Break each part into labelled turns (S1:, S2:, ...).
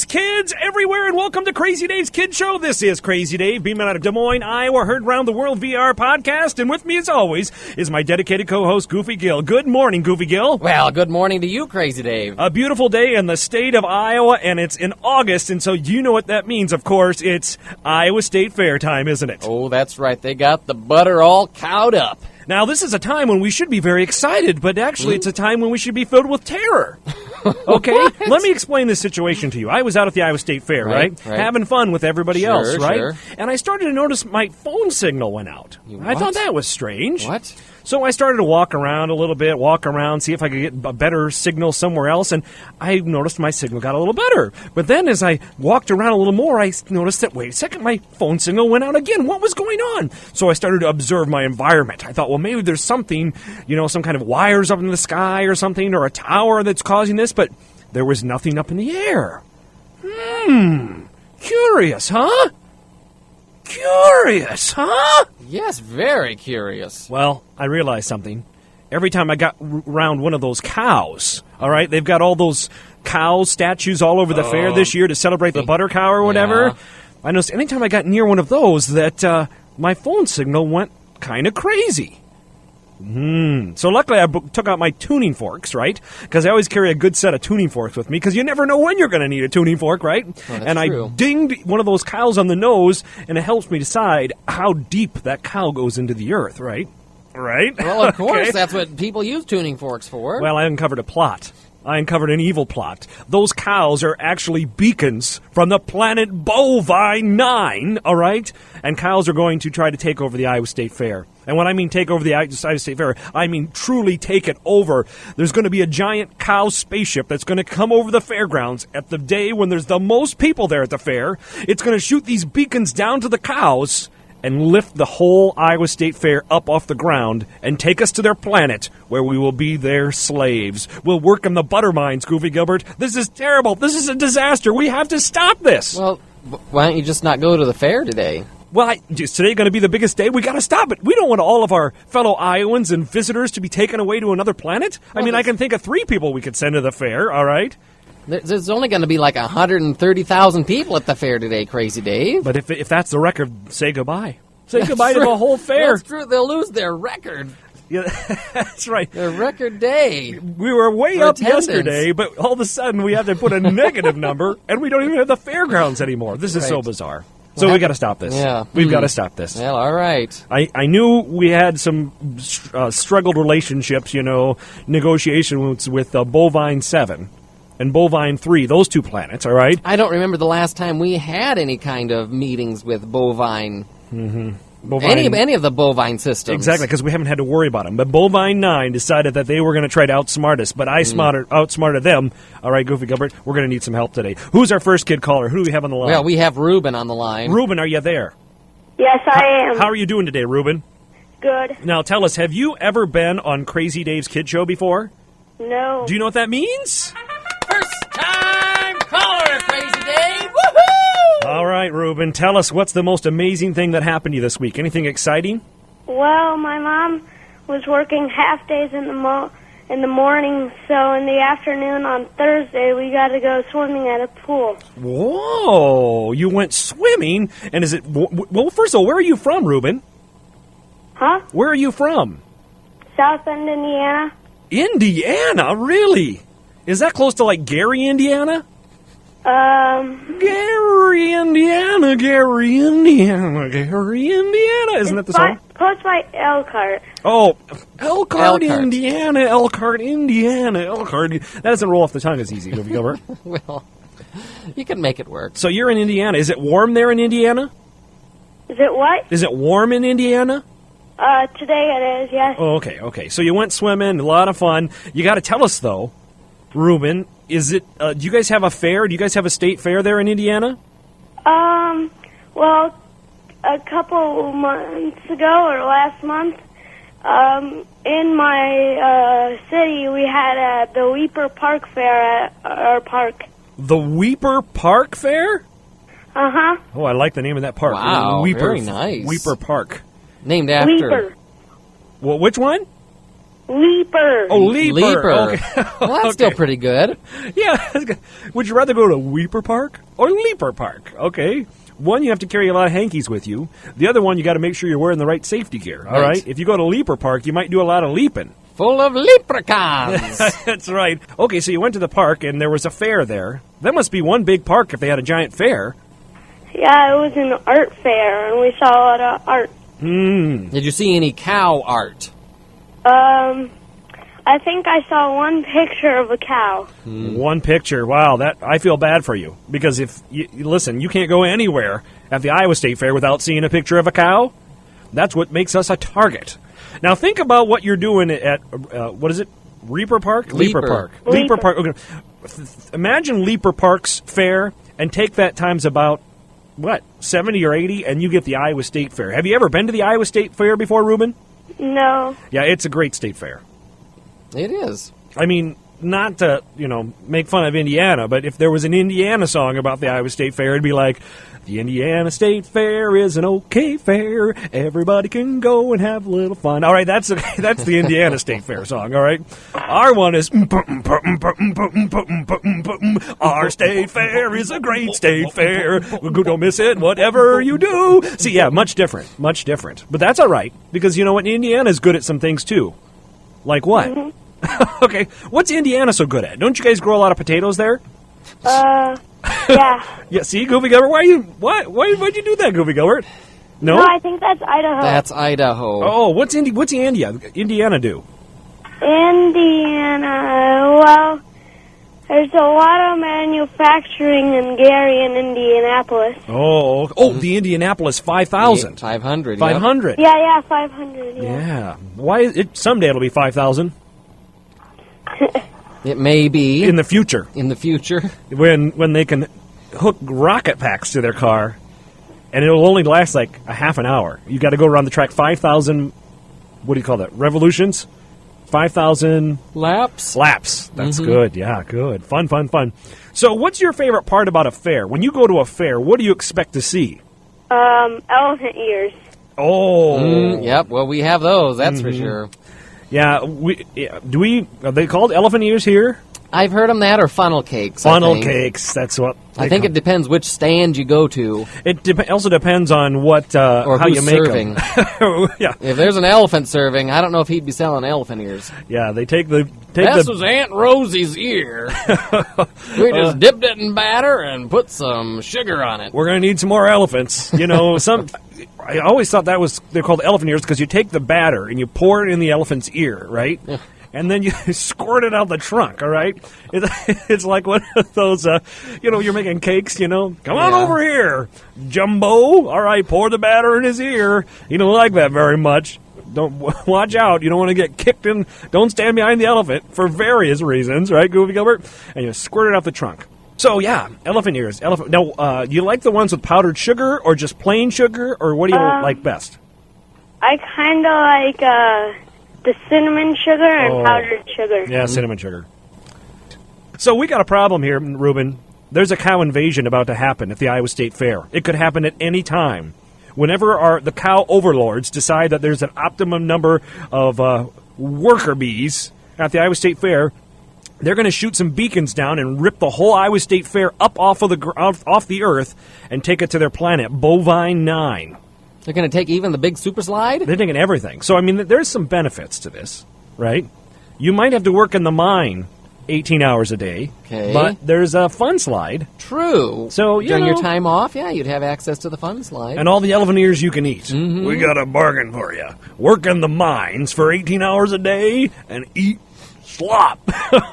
S1: kids everywhere, and welcome to Crazy Dave's Kid Show. This is Crazy Dave, beaming out of Des Moines, Iowa, heard around the world via our podcast, and with me, as always, is my dedicated co-host, Goofy Gill. Good morning, Goofy Gill.
S2: Well, good morning to you, Crazy Dave.
S1: A beautiful day in the state of Iowa, and it's in August, and so you know what that means, of course. It's Iowa State Fair time, isn't it?
S2: Oh, that's right. They got the butter all cowed up.
S1: Now, this is a time when we should be very excited, but actually it's a time when we should be filled with terror. Okay? Let me explain this situation to you. I was out at the Iowa State Fair, right? Having fun with everybody else, right?
S2: Sure.
S1: And I started to notice my phone signal went out. I thought that was strange.
S2: What?
S1: So I started to walk around a little bit, see if I could get a better signal somewhere else, and I noticed my signal got a little better. But then as I walked around a little more, I noticed that, wait a second, my phone signal went out again. What was going on? So I started to observe my environment. I thought, well, maybe there's something, some kind of wires up in the sky or something, or a tower that's causing this, but there was nothing up in the air. Curious, huh? Curious, huh?
S2: Yes, very curious.
S1: Well, I realized something. Every time I got around one of those cows, all right, they've got all those cow statues all over the fair this year to celebrate the butter cow or whatever.
S2: Yeah.
S1: I noticed anytime I got near one of those that my phone signal went kind of crazy. So luckily I took out my tuning forks, right? Because I always carry a good set of tuning forks with me, because you never know when you're going to need a tuning fork, right?
S2: That's true.
S1: I dinged one of those cows on the nose, and it helps me decide how deep that cow goes into the earth, right? Right?
S2: Well, of course,
S1: Okay.
S2: that's what people use tuning forks for.
S1: Well, I uncovered a plot. I uncovered an evil plot. Those cows are actually beacons from the planet Bovine 9, all right? And cows are going to try to take over the Iowa State Fair. And when I mean take over the Iowa State Fair, I mean truly take it over. There's going to be a giant cow spaceship that's going to come over the fairgrounds at the day when there's the most people there at the fair. It's going to shoot these beacons down to the cows and lift the whole Iowa State Fair up off the ground and take us to their planet, where we will be their slaves. We'll work in the butter mines, Goofy Gilbert. This is terrible. This is a disaster. We have to stop this.
S2: Well, why don't you just not go to the fair today?
S1: Well, is today going to be the biggest day? We got to stop it. We don't want all of our fellow Iowans and visitors to be taken away to another planet. I mean, I can think of 3 people we could send to the fair, all right?
S2: There's only going to be like 130,000 people at the fair today, Crazy Dave.
S1: But if that's the record, say goodbye. Say goodbye to the whole fair.
S2: That's true. They'll lose their record.
S1: Yeah, that's right.
S2: Their record day.
S1: We were way
S2: For
S1: up
S2: attendance.
S1: yesterday, but all of a sudden we have to put a negative number, and we don't even have the fairgrounds anymore. This is so
S2: Right.
S1: bizarre. So we got to stop this.
S2: Yeah.
S1: We've got to stop this.
S2: Well, all right.
S1: I knew we had some struggled relationships, negotiations with Bovine 7 and Bovine 3, those 2 planets, all right?
S2: I don't remember the last time we had any kind of meetings with bovine.
S1: Bovine,
S2: Any of the bovine systems.
S1: exactly, because we haven't had to worry about them. But Bovine 9 decided that they were going to try to outsmart us, but I outsmarted them. All right, Goofy Gilbert, we're going to need some help today. Who's our first kid caller? Who do we have on the line?
S2: Well, we have Reuben on the line.
S1: Reuben, are you there?
S3: Yes, I am.
S1: How are you doing today, Reuben?
S3: Good.
S1: Now, tell us, have you ever been on Crazy Dave's Kid Show before?
S3: No.
S1: Do you know what that means?
S2: First time caller, Crazy Dave. Woohoo!
S1: All right, Reuben, tell us what's the most amazing thing that happened to you this week. Anything exciting?
S3: Well, my mom was working half days in the morning, so in the afternoon on Thursday we got to go swimming at a pool.
S1: Whoa, you went swimming, and is it... Well, first of all, where are you from, Reuben?
S3: Huh?
S1: Where are you from?
S3: South Bend, Indiana.
S1: Indiana, really? Is that close to, like, Gary, Indiana? Gary, Indiana, Gary, Indiana, Gary, Indiana. Isn't that the song?
S3: Close by Elkhart.
S1: Oh, Elkhart,
S2: Elkhart.
S1: Indiana, Elkhart, Indiana, Elkhart. That doesn't roll off the tongue as easy, Goofy Gilbert.
S2: Well, you can make it work.
S1: So you're in Indiana. Is it warm there in Indiana?
S3: Is it what?
S1: Is it warm in Indiana?
S3: Today it is, yes.
S1: Oh, okay. So you went swimming, a lot of fun. You got to tell us, though, Reuben, is it, do you guys have a fair? Do you guys have a state fair there in Indiana?
S3: Well, a couple months ago, or last month, in my city, we had the Weeper Park Fair at our park.
S1: The Weeper Park Fair?
S3: Uh-huh.
S1: Oh, I like the name of that park.
S2: Wow,
S1: Weeper,
S2: very nice.
S1: Weeper Park.
S2: Named after...
S3: Weeper.
S1: Well, which one?
S3: Leaper.
S1: Oh, Leaper. Okay.
S2: Well, that's still pretty good.
S1: Yeah. Would you rather go to Weeper Park or Leaper Park? Okay. One, you have to carry a lot of hankies with you. The other one, you got to make sure you're wearing the right safety gear. All right. If you go to Leaper Park, you might do a lot of leaping.
S2: Full of leprechauns.
S1: That's right. Okay, so you went to the park and there was a fair there. That must be one big park if they had a giant fair.
S3: Yeah, it was an art fair, and we saw a lot of art.
S2: Did you see any cow art?
S3: I think I saw one picture of a cow.
S1: One picture. Wow, that I feel bad for you. Because if you listen, you can't go anywhere at the Iowa State Fair without seeing a picture of a cow. That's what makes us a target. Now think about what you're doing at, what is it? Reaper Park?
S2: Leaper.
S1: Park.
S3: Leaper.
S1: Park. Okay. Imagine Leaper Park's fair and take that times about, 70 or 80, and you get the Iowa State Fair. Have you ever been to the Iowa State Fair before, Reuben?
S3: No.
S1: Yeah, it's a great state fair.
S2: It is.
S1: I mean, not to, make fun of Indiana, but if there was an Indiana song about the Iowa State Fair, it'd be like, the Indiana State Fair is an okay fair. Everybody can go and have a little fun. All right, that's the Indiana State Fair song, all right? Our one is, our state fair is a great state fair. Don't miss it, whatever you do. See, yeah, much different. But that's all right, because you know what? Indiana's good at some things, too. Like what? Mm-hmm. Okay, what's Indiana so good at? Don't you guys grow a lot of potatoes there?
S3: Yeah.
S1: Yeah, see, Goofy Gilbert, why'd you do that, Goofy Gilbert? No?
S3: No, I think that's Idaho.
S2: That's Idaho.
S1: Oh, what's Indiana do?
S3: Indiana, well, there's a lot of manufacturing in Gary and Indianapolis.
S1: Oh, the Indianapolis 5,000.
S2: 500.
S1: 500.
S3: Yeah, 500,
S1: Yeah. Why? Someday it'll be 5,000.
S2: It may be.
S1: In the future. When they can hook rocket packs to their car, and it'll only last like a half an hour. You got to go around the track 5,000, what do you call that, revolutions? 5,000...
S2: Laps.
S1: That's good. Yeah, good. Fun. So what's your favorite part about a fair? When you go to a fair, what do you expect to see?
S3: Elephant ears.
S1: Oh.
S2: Yep, well, we have those, that's for sure.
S1: Yeah, are they called elephant ears here?
S2: I've heard them that or funnel cakes.
S1: Funnel cakes, that's what
S2: I think it depends which stand you go to.
S1: It also depends on what
S2: or
S1: how
S2: who's
S1: you make
S2: serving.
S1: them. Yeah.
S2: If there's an elephant serving, I don't know if he'd be selling elephant ears.
S1: Yeah, they take the...
S2: This was Aunt Rosie's ear. We just dipped it in batter and put some sugar on it.
S1: We're going to need some more elephants. I always thought they're called elephant ears because you take the batter and you pour it in the elephant's ear, right? Yeah. And then you squirt it out the trunk, all right? It's like one of those, you're making cakes, Come on over here, Jumbo. All right, pour the batter in his ear. He don't like that very much. Don't watch out. You don't want to get kicked in. Don't stand behind the elephant for various reasons, right, Goofy Gilbert? And you squirt it out the trunk. So, yeah, elephant ears. Now, do you like the ones with powdered sugar or just plain sugar, or what do you like best?
S3: I kind of like the cinnamon sugar and powdered sugar.
S1: Yeah, cinnamon sugar. So we got a problem here, Reuben. There's a cow invasion about to happen at the Iowa State Fair. It could happen at any time. Whenever the cow overlords decide that there's an optimum number of worker bees at the Iowa State Fair, they're going to shoot some beacons down and rip the whole Iowa State Fair up off the earth and take it to their planet, Bovine 9.
S2: They're going to take even the big super slide?
S1: They're taking everything. So, I mean, there's some benefits to this, right? You might have to work in the mine 18 hours a day, but there's a fun slide.
S2: True.
S1: So,
S2: during your time off, you'd have access to the fun slide.
S1: And all the elephant ears you can eat.
S2: Mm-hmm.
S1: We got a bargain for you. Work in the mines for 18 hours a day and eat slop.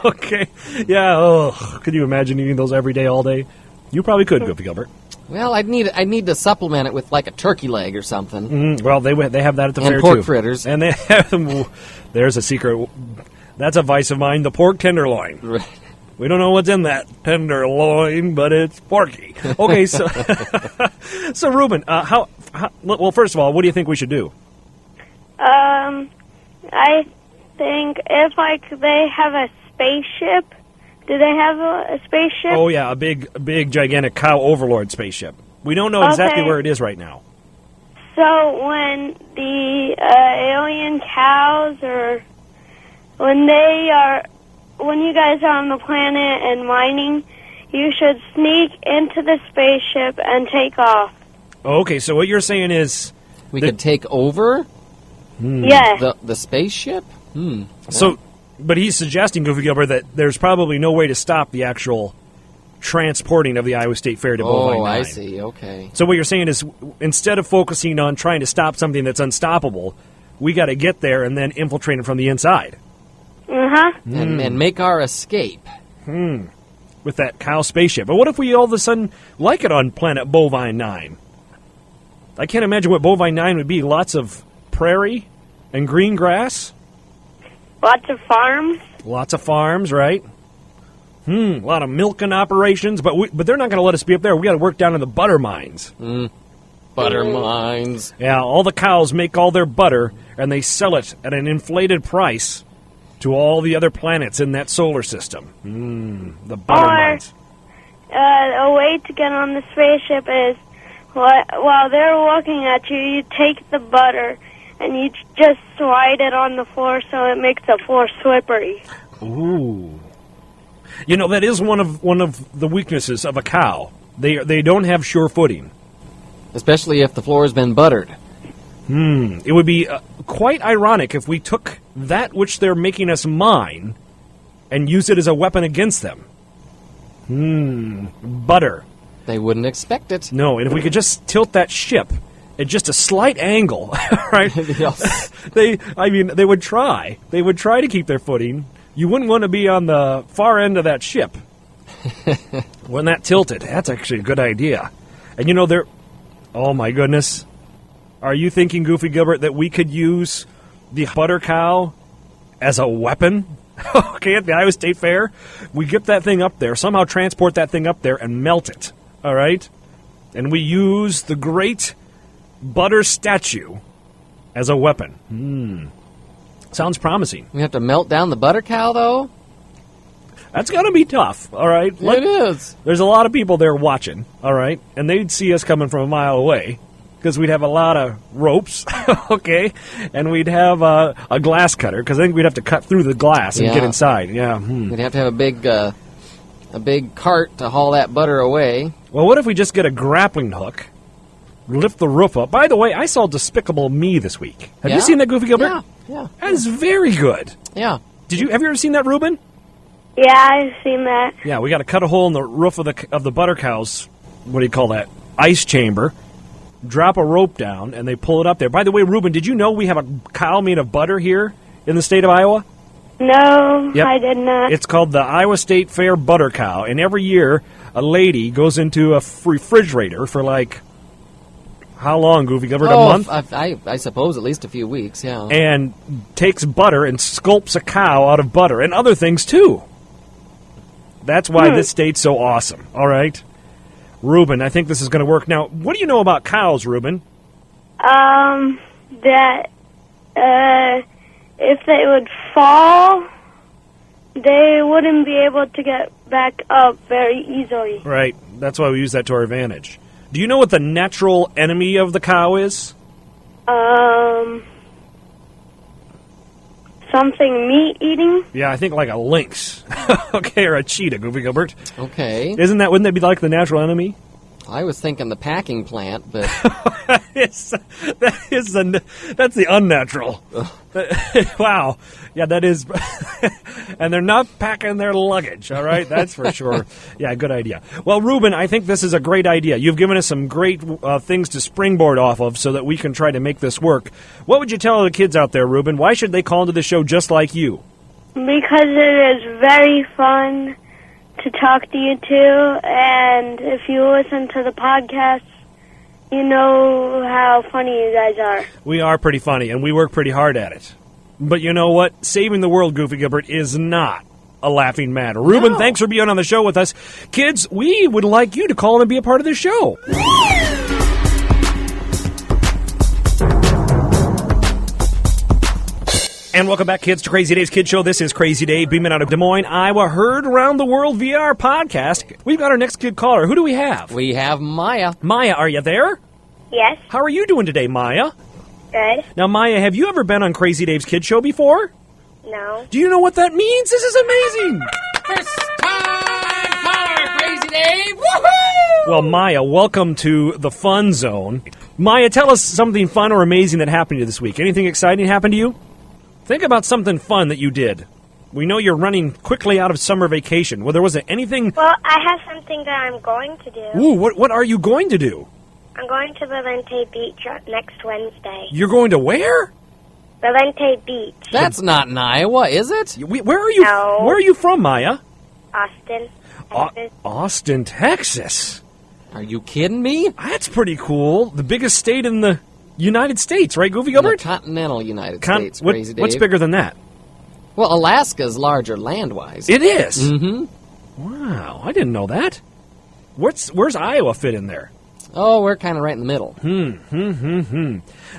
S1: Okay. Yeah. Could you imagine eating those every day, all day? You probably could, Goofy Gilbert.
S2: Well, I'd need to supplement it with like a turkey leg or something.
S1: Mm-hmm. Well, they have that at the fair too.
S2: And pork fritters.
S1: And they have there's a secret. That's a vice of mine, the pork tenderloin.
S2: Right.
S1: We don't know what's in that tenderloin, but it's porky. Okay, so so Reuben, well, first of all, what do you think we should do?
S3: I think if they have a spaceship. Do they have a spaceship?
S1: Oh yeah, a big, gigantic cow overlord spaceship. We don't know exactly where it is right now.
S3: So when the alien cows or when you guys are on the planet and mining, you should sneak into the spaceship and take off.
S1: Okay, so what you're saying is...
S2: We could take over
S3: Yes.
S2: the spaceship?
S1: So, but he's suggesting, Goofy Gilbert, that there's probably no way to stop the actual transporting of the Iowa State Fair to Bovine 9.
S2: I see. Okay.
S1: So what you're saying is, instead of focusing on trying to stop something that's unstoppable, we got to get there and then infiltrate it from the inside.
S3: Uh-huh.
S2: And make our escape.
S1: With that cow spaceship. But what if we all of a sudden like it on planet Bovine 9? I can't imagine what Bovine 9 would be. Lots of prairie and green grass.
S3: Lots of farms.
S1: Lots of farms, right? A lot of milking operations, but they're not going to let us be up there. We got to work down in the butter mines.
S2: Butter mines.
S1: Yeah, all the cows make all their butter, and they sell it at an inflated price to all the other planets in that solar system. The butter mines.
S3: A way to get on the spaceship is, while they're looking at you, you take the butter and you just slide it on the floor so it makes the floor slippery.
S1: Ooh. You know, that is one of the weaknesses of a cow. They don't have sure footing.
S2: Especially if the floor has been buttered.
S1: It would be quite ironic if we took that which they're making us mine and use it as a weapon against them. Butter.
S2: They wouldn't expect it.
S1: No, and if we could just tilt that ship at just a slight angle, right?
S2: Yes.
S1: They would try. They would try to keep their footing. You wouldn't want to be on the far end of that ship when that tilted. That's actually a good idea. And you know, oh my goodness. Are you thinking, Goofy Gilbert, that we could use the butter cow as a weapon? Okay, at the Iowa State Fair? We get that thing up there, somehow transport that thing up there and melt it, all right? And we use the great butter statue as a weapon. Sounds promising.
S2: We have to melt down the butter cow, though?
S1: That's going to be tough, all right?
S2: It is.
S1: There's a lot of people there watching, all right? And they'd see us coming from a mile away because we'd have a lot of ropes, okay? And we'd have a glass cutter because I think we'd have to cut through the glass and get inside. Yeah.
S2: We'd have to have a big cart to haul that butter away.
S1: Well, what if we just get a grappling hook, lift the roof up? By the way, I saw Despicable Me this week. Have you seen that, Goofy Gilbert?
S2: Yeah.
S1: That is very good.
S2: Yeah.
S1: Have you ever seen that, Reuben?
S3: Yeah, I've seen that.
S1: Yeah, we got to cut a hole in the roof of the butter cow's, what do you call that, ice chamber, drop a rope down, and they pull it up there. By the way, Reuben, did you know we have a cow made of butter here in the state of Iowa?
S3: No,
S1: Yep.
S3: I did not.
S1: It's called the Iowa State Fair Butter Cow, and every year a lady goes into a refrigerator for like, how long, Goofy Gilbert, a month?
S2: I suppose at least a few weeks, yeah.
S1: And takes butter and sculpts a cow out of butter and other things, too. That's why this state's so awesome, all right? Reuben, I think this is going to work. Now, what do you know about cows, Reuben?
S3: That if they would fall, they wouldn't be able to get back up very easily.
S1: Right. That's why we use that to our advantage. Do you know what the natural enemy of the cow is?
S3: Something meat-eating?
S1: Yeah, I think like a lynx. Okay, or a cheetah, Goofy Gilbert.
S2: Okay.
S1: Wouldn't that be like the natural enemy?
S2: I was thinking the packing plant, but...
S1: That's the unnatural. Wow. Yeah, that is. And they're not packing their luggage, all right? That's for sure. Yeah, good idea. Well, Reuben, I think this is a great idea. You've given us some great things to springboard off of so that we can try to make this work. What would you tell the kids out there, Reuben? Why should they call into the show just like you?
S3: Because it is very fun to talk to you two, and if you listen to the podcast, you know how funny you guys are.
S1: We are pretty funny, and we work pretty hard at it. But you know what? Saving the world, Goofy Gilbert, is not a laughing matter. Reuben, thanks for being on the show with us. Kids, we would like you to call in and be a part of the show. And welcome back, kids, to Crazy Dave's Kid Show. This is Crazy Dave, beaming out of Des Moines, Iowa, heard around the world via our podcast. We've got our next kid caller. Who do we have?
S2: We have Maya.
S1: Maya, are you there?
S3: Yes.
S1: How are you doing today, Maya?
S3: Good.
S1: Now, Maya, have you ever been on Crazy Dave's Kid Show before?
S3: No.
S1: Do you know what that means? This is amazing!
S2: First time caller, Crazy Dave! Woohoo!
S1: Well, Maya, welcome to the Fun Zone. Maya, tell us something fun or amazing that happened to you this week. Anything exciting happened to you? Think about something fun that you did. We know you're running quickly out of summer vacation. Well, there wasn't anything...
S3: Well, I have something that I'm going to do.
S1: Ooh, what are you going to do?
S3: I'm going to Valente Beach next Wednesday.
S1: You're going to where?
S3: Valente Beach,
S2: That's not in Iowa, is it?
S1: Where are you?
S3: No.
S1: Where are you from, Maya?
S3: Austin, Texas.
S1: Austin, Texas.
S2: Are you kidding me?
S1: That's pretty cool. The biggest state in the United States, right, Goofy
S2: In the
S1: Gilbert?
S2: continental United States,
S1: What-
S2: Crazy Dave.
S1: what's bigger than that?
S2: Well, Alaska's larger land-wise.
S1: It is.
S2: Mm-hmm.
S1: Wow, I didn't know that. Where's Iowa fit in there?
S2: Oh, we're kind of right in the middle.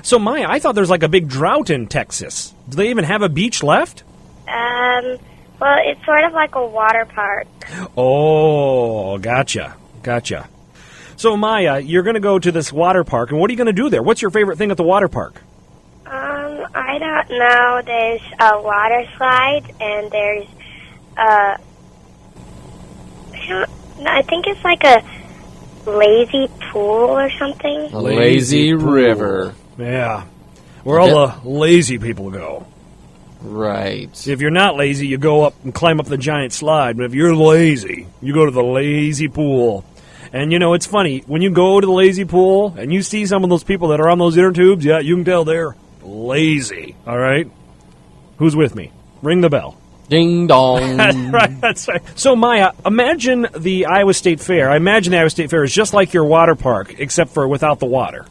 S1: So, Maya, I thought there's like a big drought in Texas. Do they even have a beach left?
S3: Well, it's sort of like a water park.
S1: Oh, gotcha. So, Maya, you're going to go to this water park, and what are you going to do there? What's your favorite thing at the water park?
S3: I don't know. There's a water slide, and there's, I think it's like a lazy pool or something.
S2: A lazy
S1: pool.
S2: river.
S1: Yeah. Where all the lazy people go.
S2: Right.
S1: If you're not lazy, you go up and climb up the giant slide. But if you're lazy, you go to the lazy pool. And, you know, it's funny. When you go to the lazy pool and you see some of those people that are on those inner tubes, yeah, you can tell they're lazy. All right? Who's with me? Ring the bell.
S2: Ding dong.
S1: That's right. So, Maya, imagine the Iowa State Fair. I imagine the Iowa State Fair is just like your water park, except for without the water.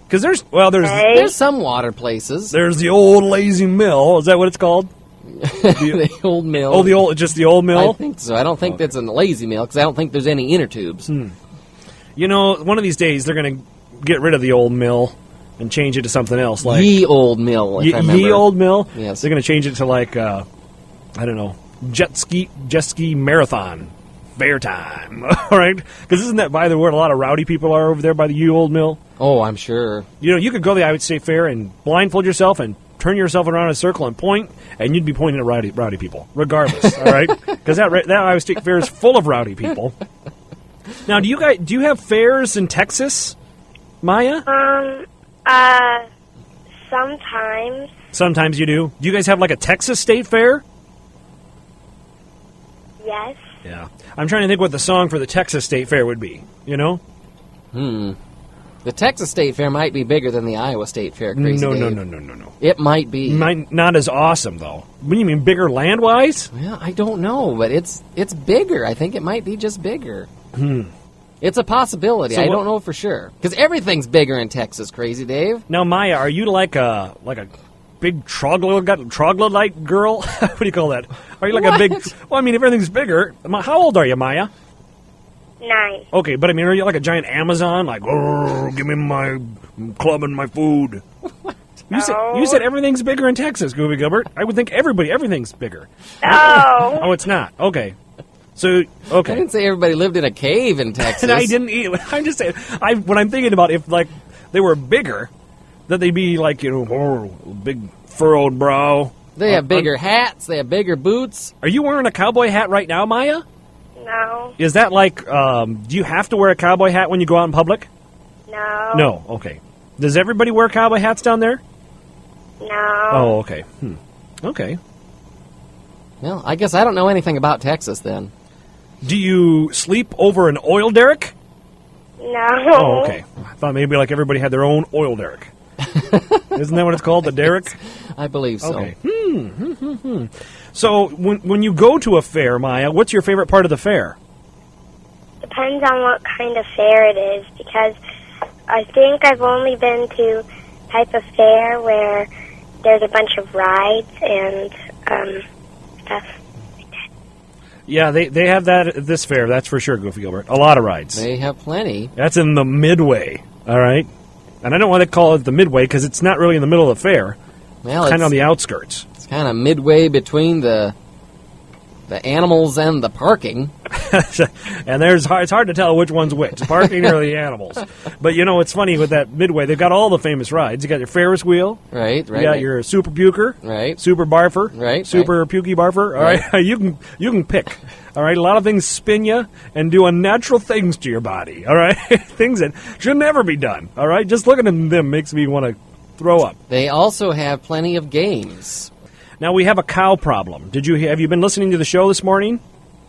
S1: Because there's
S2: There's some water places.
S1: there's the old lazy mill. Is that what it's called?
S2: The old mill.
S1: Oh, just the old mill?
S2: I think so. I don't think that's a lazy mill because I don't think there's any inner tubes.
S1: You know, one of these days they're going to get rid of the old mill and change it to something else. Like
S2: Ye old mill, if I remember.
S1: Ye old mill?
S2: Yes.
S1: They're going to change it to like, I don't know, jet ski marathon. Fair time. All right? Because isn't that by the word a lot of rowdy people are over there by the Ye old mill?
S2: Oh, I'm sure.
S1: You know, you could go to the Iowa State Fair and blindfold yourself and turn yourself around in a circle and point, and you'd be pointing at rowdy people, regardless. All right, because that Iowa State Fair is full of rowdy people. Now, do you have fairs in Texas, Maya?
S3: Sometimes.
S1: Sometimes you do. Do you guys have like a Texas State Fair?
S3: Yes.
S1: Yeah, I'm trying to think what the song for the Texas State Fair would be. You know?
S2: The Texas State Fair might be bigger than the Iowa State Fair, Crazy
S1: No.
S2: Dave. It might be.
S1: Not as awesome though. What do you mean bigger land-wise?
S2: Well, I don't know, but it's bigger. I think it might be just bigger. It's a possibility.
S1: So
S2: I
S1: what-
S2: don't know for sure. Because everything's bigger in Texas, Crazy Dave.
S1: Now, Maya, are you like a big troglodyte girl? What do you call that? Are you like a big... Well, I mean, if everything's bigger... How old are you, Maya?
S3: 9.
S1: Okay, but I mean, are you like a giant Amazon? Like, oh, give me my club and my food. You said everything's bigger in Texas, Goofy Gilbert. I would think everything's bigger.
S3: No.
S1: Oh, it's not. Okay. So,
S2: I
S1: okay.
S2: didn't say everybody lived in a cave in Texas.
S1: And I didn't eat... I'm just saying... When I'm thinking about if, like, they were bigger, that they'd be like, you know, big furrowed brow.
S2: They have bigger hats. They have bigger boots.
S1: Are you wearing a cowboy hat right now, Maya?
S3: No.
S1: Is that like, do you have to wear a cowboy hat when you go out in public?
S3: No.
S1: No, okay. Does everybody wear cowboy hats down there?
S3: No.
S1: Oh, okay. Okay.
S2: Well, I guess I don't know anything about Texas then.
S1: Do you sleep over an oil derrick?
S3: No.
S1: Oh, okay. I thought maybe like everybody had their own oil derrick. Isn't that what it's called, the derrick?
S2: I believe so.
S1: Okay. So when you go to a fair, Maya, what's your favorite part of the fair?
S3: Depends on what kind of fair it is, because I think I've only been to type of fair where there's a bunch of rides and stuff like that.
S1: Yeah, they have that at this fair, that's for sure, Goofy Gilbert. A lot of rides.
S2: They have plenty.
S1: That's in the midway, all right? And I don't want to call it the midway because it's not really in the middle of the fair.
S2: Well,
S1: It's kind of on the outskirts.
S2: It's kind of midway between the animals and the parking.
S1: And it's hard to tell which one's which, parking or the animals. But, it's funny with that Midway. They've got all the famous rides. You got your Ferris wheel.
S2: Right.
S1: You got your Super Puker.
S2: Right.
S1: Super Barfer.
S2: Right.
S1: Super Pukey Barfer. All right. You can pick. All right. A lot of things spin you and do unnatural things to your body. All right. Things that should never be done. All right. Just looking at them makes me want to throw up.
S2: They also have plenty of games.
S1: Now, we have a cow problem. Have you been listening to the show this morning?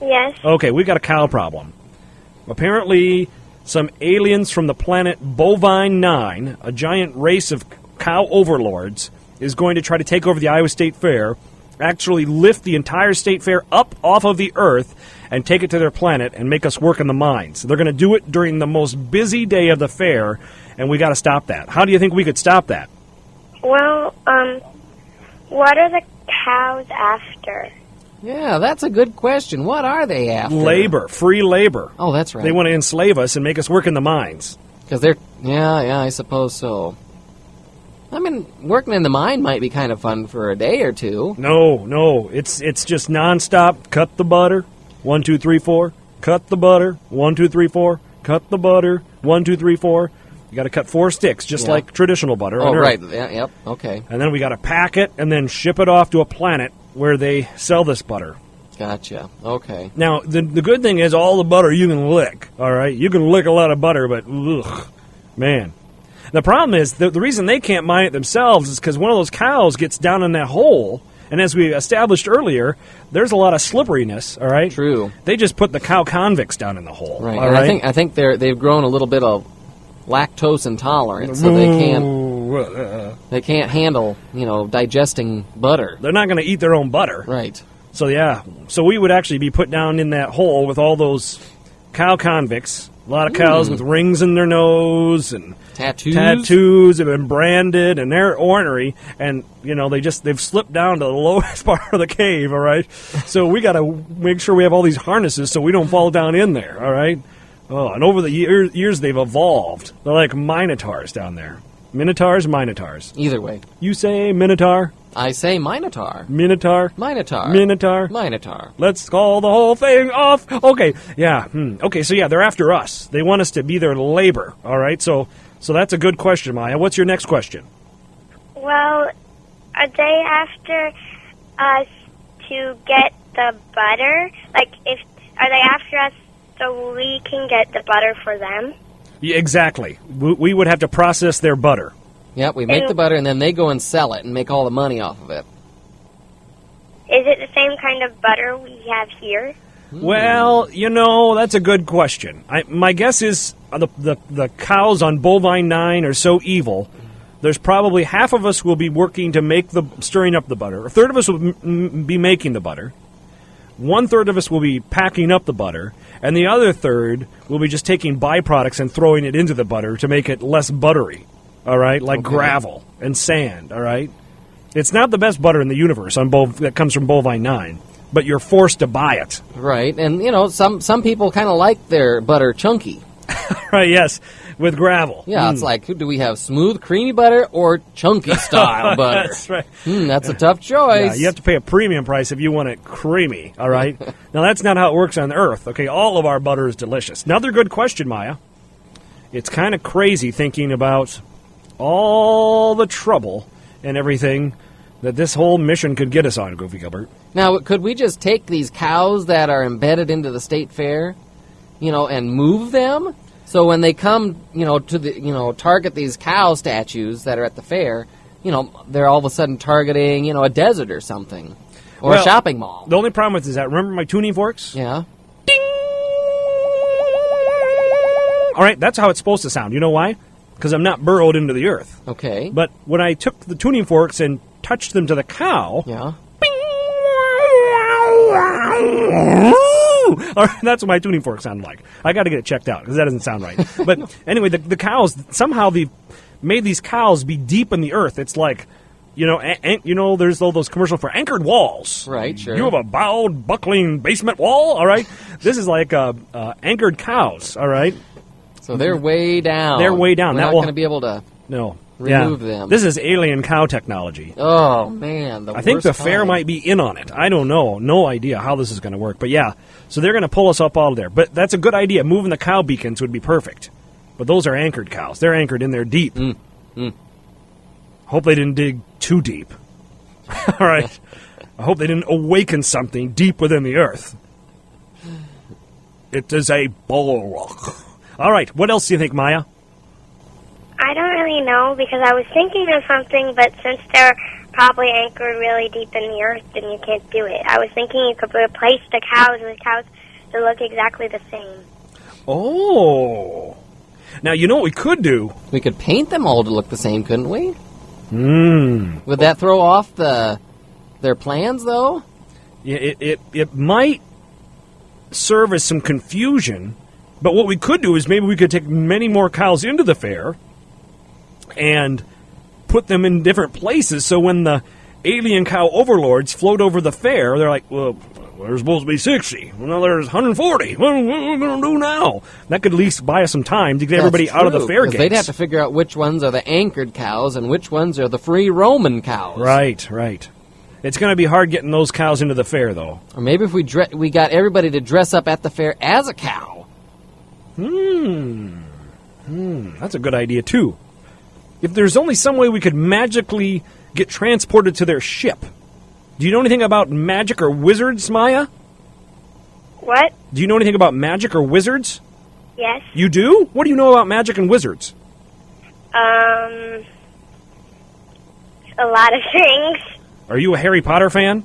S3: Yes.
S1: Okay, we've got a cow problem. Apparently, some aliens from the planet Bovine 9, a giant race of cow overlords, is going to try to take over the Iowa State Fair, actually lift the entire state fair up off of the earth and take it to their planet and make us work in the mines. They're going to do it during the most busy day of the fair, and we got to stop that. How do you think we could stop that?
S3: Well, what are the cows after?
S2: Yeah, that's a good question. What are they after?
S1: Labor, free labor.
S2: Oh, that's right.
S1: They want to enslave us and make us work in the mines.
S2: Because they're... Yeah, I suppose so. I mean, working in the mine might be kind of fun for a day or two.
S1: No, it's just nonstop. Cut the butter, 1, 2, 3, 4. Cut the butter, 1, 2, 3, 4. Cut the butter, 1, 2, 3, 4. You got to cut 4 sticks, just like traditional butter.
S2: Oh, right. Yeah, yep. Okay.
S1: And then we got to pack it and then ship it off to a planet where they sell this butter.
S2: Gotcha. Okay.
S1: Now, the good thing is all the butter you can lick, all right? You can lick a lot of butter, but, ugh, man. The problem is, the reason they can't mine it themselves is because one of those cows gets down in that hole, and as we established earlier, there's a lot of slipperiness, all right?
S2: True.
S1: They just put the cow convicts down in the hole,
S2: Right.
S1: all
S2: And
S1: right?
S2: I think they've grown a little bit of lactose intolerant, so they can't handle, digesting butter.
S1: They're not going to eat their own butter.
S2: Right.
S1: So, yeah. So we would actually be put down in that hole with all those cow convicts. A lot of cows with rings in their nose and tattoos have been branded, and they're ornery, and, they've slipped down to the lowest part of the cave, all right? So we got to make sure we have all these harnesses so we don't fall down in there, all right? Oh, and over the years they've evolved. They're like minotaurs down there. Minotaurs.
S2: Either way.
S1: You say minotaur?
S2: I say minotaur.
S1: Minotaur?
S2: Minotaur.
S1: Let's call the whole thing off. Okay, yeah. Okay, so yeah, they're after us. They want us to be their labor, all right? So that's a good question, Maya. What's your next question?
S3: Well, are they after us to get the butter? Are they after us so we can get the butter for them?
S1: Yeah, exactly. We would have to process their butter.
S2: Yep, we make the butter, and then they go and sell it and make all the money off of it.
S3: Is it the same kind of butter we have here?
S1: Well, that's a good question. My guess is the cows on Bovine 9 are so evil, there's probably half of us will be working to stirring up the butter. A third of us will be making the butter. 1/3 of us will be packing up the butter, and the other third will be just taking byproducts and throwing it into the butter to make it less buttery, all right, like gravel and sand, all right? It's not the best butter in the universe that comes from Bovine 9, but you're forced to buy it.
S2: Right, and, some people kind of like their butter chunky.
S1: Right, yes, with gravel.
S2: Yeah, it's like, do we have smooth, creamy butter or chunky style butter?
S1: That's right.
S2: That's a tough choice.
S1: Yeah, you have to pay a premium price if you want it creamy, all right? Now, that's not how it works on Earth, okay? All of our butter is delicious. Another good question, Maya. It's kind of crazy thinking about all the trouble and everything that this whole mission could get us on, Goofy Gilbert.
S2: Now, could we just take these cows that are embedded into the state fair, and move them? So when they come, to the, target these cow statues that are at the fair, they're all of a sudden targeting, a desert or something. Or a shopping mall.
S1: The only problem with is that, remember my tuning forks?
S2: Yeah.
S1: Ding! All right, that's how it's supposed to sound. You know why? Because I'm not burrowed into the earth.
S2: Okay.
S1: But when I took the tuning forks and touched them to the cow...
S2: Yeah.
S1: All right, that's what my tuning fork sounded like. I got to get it checked out because that doesn't sound right. But anyway, the cows, somehow they've made these cows be deep in the earth. It's like, there's all those commercials for anchored walls.
S2: Right, sure.
S1: You have a bowed, buckling basement wall, all right? This is like anchored cows, all right?
S2: So they're way down.
S1: They're way down.
S2: We're not going to be able to...
S1: No.
S2: Remove them.
S1: This is alien cow technology.
S2: Oh, man.
S1: I think the
S2: worst
S1: fair
S2: kind.
S1: might be in on it. I don't know. No idea how this is going to work. But yeah, so they're going to pull us up all there. But that's a good idea. Moving the cow beacons would be perfect. But those are anchored cows. They're anchored in there deep. Hope they didn't dig too deep. All right. I hope they didn't awaken something deep within the earth. It is a bulwark. All right. What else do you think, Maya?
S3: I don't really know because I was thinking of something, but since they're probably anchored really deep in the earth, then you can't do it. I was thinking you could replace the cows with cows that look exactly the same.
S1: Oh. Now, you know what we could do?
S2: We could paint them all to look the same, couldn't we?
S1: Would
S2: Would that throw off their plans, though?
S1: Yeah, it might serve as some confusion, but what we could do is maybe we could take many more cows into the fair and put them in different places so when the alien cow overlords float over the fair, they're like, well, there's supposed to be 60. Well, now there's 140. What are we going to do now? That could at least buy us some time to get everybody
S2: That's
S1: out of the
S2: true,
S1: fair
S2: 'cause
S1: gates.
S2: they'd have to figure out which ones are the anchored cows and which ones are the free Roman cows.
S1: Right. It's going to be hard getting those cows into the fair, though.
S2: Or maybe if we got everybody to dress up at the fair as a cow.
S1: That's a good idea, too. If there's only some way we could magically get transported to their ship. Do you know anything about magic or wizards, Maya?
S3: What?
S1: Do you know anything about magic or wizards?
S3: Yes.
S1: You do? What do you know about magic and wizards?
S3: A lot of things.
S1: Are you a Harry Potter fan?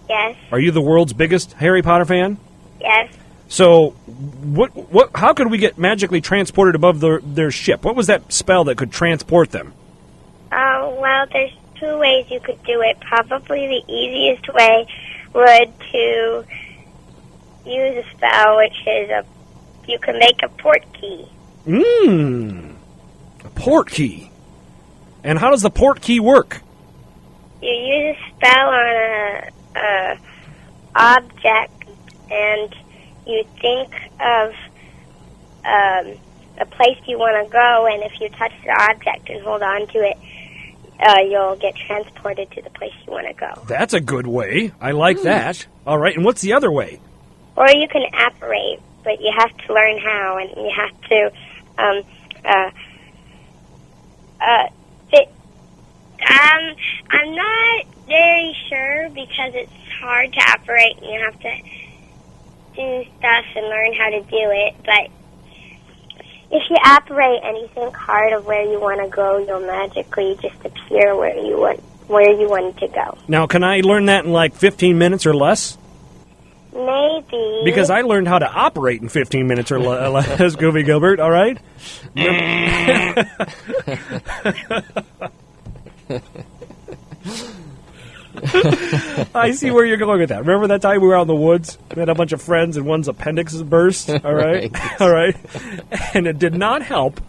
S3: Yes.
S1: Are you the world's biggest Harry Potter fan?
S3: Yes.
S1: So, how could we get magically transported above their ship? What was that spell that could transport them?
S3: Well, there's two ways you could do it. Probably the easiest way would to use a spell, which is you can make a port key.
S1: A port key. And how does the port key work?
S3: You use a spell on a object, and you think of a place you want to go, and if you touch the object and hold on to it, you'll get transported to the place you want to go.
S1: That's a good way. I like that. All right, and what's the other way?
S3: Or you can apparate, but you have to learn how, and you have to I'm not very sure because it's hard to operate and you have to do stuff and learn how to do it. But if you operate and you think hard of where you want to go, you'll magically just appear where you want to go.
S1: Now, can I learn that in like 15 minutes or less?
S3: Maybe.
S1: Because I learned how to operate in 15 minutes or less, Goofy Gilbert, all right? I see where you're going with that. Remember that time we were out in the woods? We had a bunch of friends and one's appendix burst, all right?
S2: Right.
S1: All right? And it did not help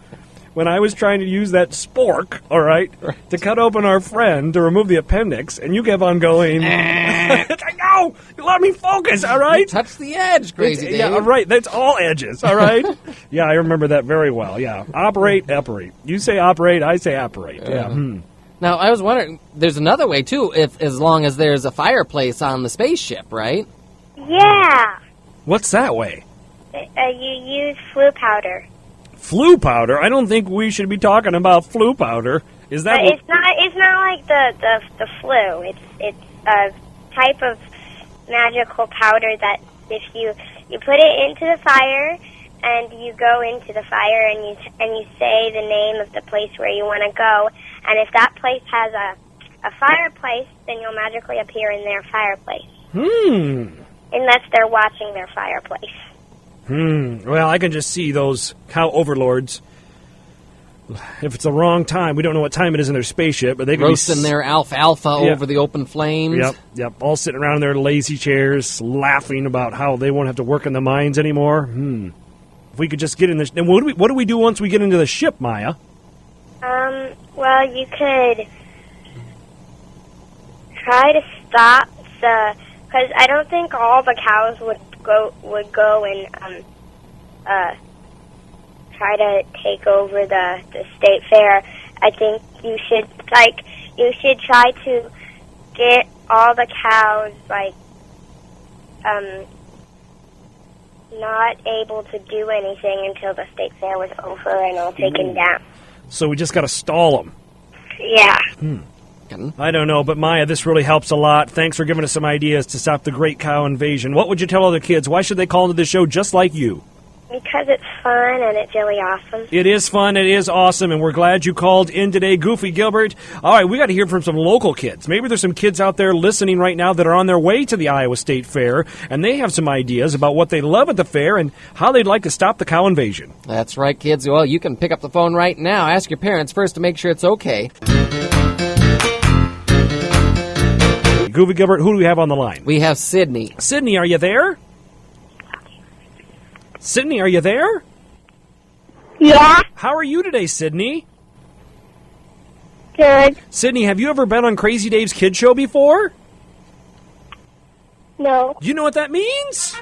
S1: when I was trying to use that spork, all right, to cut open our friend to remove the appendix, and you kept on going, no, let me focus, all right?
S2: Touch the edge, crazy Dave.
S1: Yeah, all right, that's all edges, all right? Yeah, I remember that very well, yeah. Operate. You say operate, I say operate, yeah.
S2: Now, I was wondering, there's another way, too, as long as there's a fireplace on the spaceship, right?
S3: Yeah.
S1: What's that way?
S3: You use flue powder.
S1: Flu powder? I don't think we should be talking about flu powder. Is that
S3: But it's not like the flu. It's a type of magical powder that if you put it into the fire and you go into the fire and you say the name of the place where you want to go, and if that place has a fireplace, then you'll magically appear in their fireplace. Unless they're watching their fireplace.
S1: Well, I can just see those cow overlords. If it's the wrong time, we don't know what time it is in their spaceship, but they could
S2: Roasting their alfalfa over the open flames.
S1: Yep, all sitting around in their lazy chairs, laughing about how they won't have to work in the mines anymore. If we could just get in this, then what do we do once we get into the ship, Maya?
S3: Well, you could try to stop because I don't think all the cows would go and try to take over the state fair. I think you should try to get all the cows not able to do anything until the state fair was over and all taken down.
S1: So we just got to stall them.
S3: Yeah.
S1: I don't know, but Maya, this really helps a lot. Thanks for giving us some ideas to stop the great cow invasion. What would you tell other kids? Why should they call into this show just like you?
S3: Because it's fun and it's really awesome.
S1: It is fun, it is awesome, and we're glad you called in today, Goofy Gilbert. All right, we got to hear from some local kids. Maybe there's some kids out there listening right now that are on their way to the Iowa State Fair, and they have some ideas about what they love at the fair and how they'd like to stop the cow invasion.
S2: That's right, kids. Well, you can pick up the phone right now. Ask your parents first to make sure it's okay.
S1: Goofy Gilbert, who do we have on the line?
S2: We have Sydney.
S1: Sydney, are you there? Sydney, are you there?
S3: Yeah.
S1: How are you today, Sydney?
S3: Good.
S1: Sydney, have you ever been on Crazy Dave's Kid Show before?
S3: No.
S1: Do you know what that means?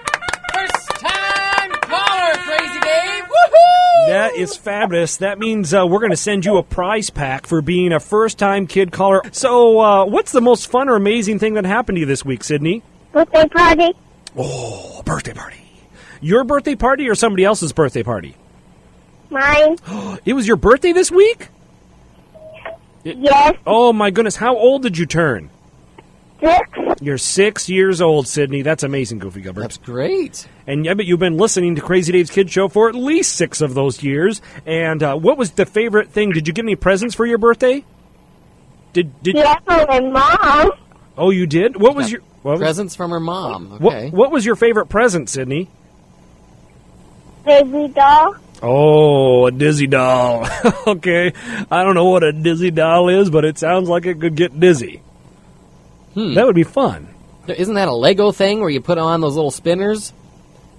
S2: First time caller, Crazy Dave. Woohoo!
S1: That is fabulous. That means we're going to send you a prize pack for being a first-time kid caller. So what's the most fun or amazing thing that happened to you this week, Sydney?
S3: Birthday party.
S1: Oh, a birthday party. Your birthday party or somebody else's birthday party?
S3: Mine.
S1: It was your birthday this week?
S3: Yes.
S1: Oh, my goodness. How old did you turn?
S3: 6.
S1: You're 6 years old, Sydney. That's amazing, Goofy Gilbert.
S2: That's great.
S1: And I bet you've been listening to Crazy Dave's Kid Show for at least 6 of those years. And what was the favorite thing? Did you get any presents for your birthday? Did
S3: Yeah, for my mom.
S1: Oh, you did? What was your
S2: Presents from her mom. Okay.
S1: What was your favorite present, Sydney?
S3: Baby doll.
S1: Oh, a dizzy doll. Okay. I don't know what a dizzy doll is, but it sounds like it could get dizzy. That would be fun.
S2: Isn't that a Lego thing where you put on those little spinners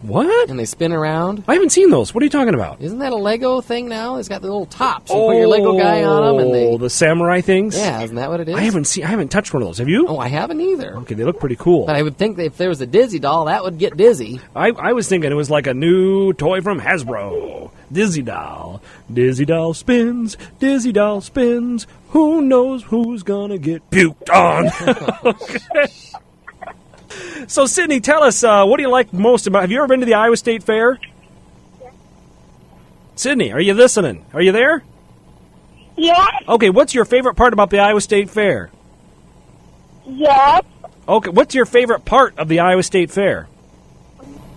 S1: What?
S2: and they spin around?
S1: I haven't seen those. What are you talking about?
S2: Isn't that a Lego thing now? It's got the little tops. You put your Lego guy on them and they...
S1: the samurai things?
S2: Yeah, isn't that what it is?
S1: I haven't touched one of those. Have you?
S2: Oh, I haven't either.
S1: Okay, they look pretty cool.
S2: But I would think that if there was a Dizzy doll, that would get dizzy.
S1: I was thinking it was like a new toy from Hasbro. Dizzy doll. Dizzy doll spins. Dizzy doll spins. Who knows who's gonna get puked on? Okay. So, Sydney, tell us, what do you like most about... Have you ever been to the Iowa State Fair?
S3: Yes.
S1: Sydney, are you listening? Are you there?
S3: Yes.
S1: Okay, what's your favorite part about the Iowa State Fair?
S3: Yes.
S1: Okay, what's your favorite part of the Iowa State Fair?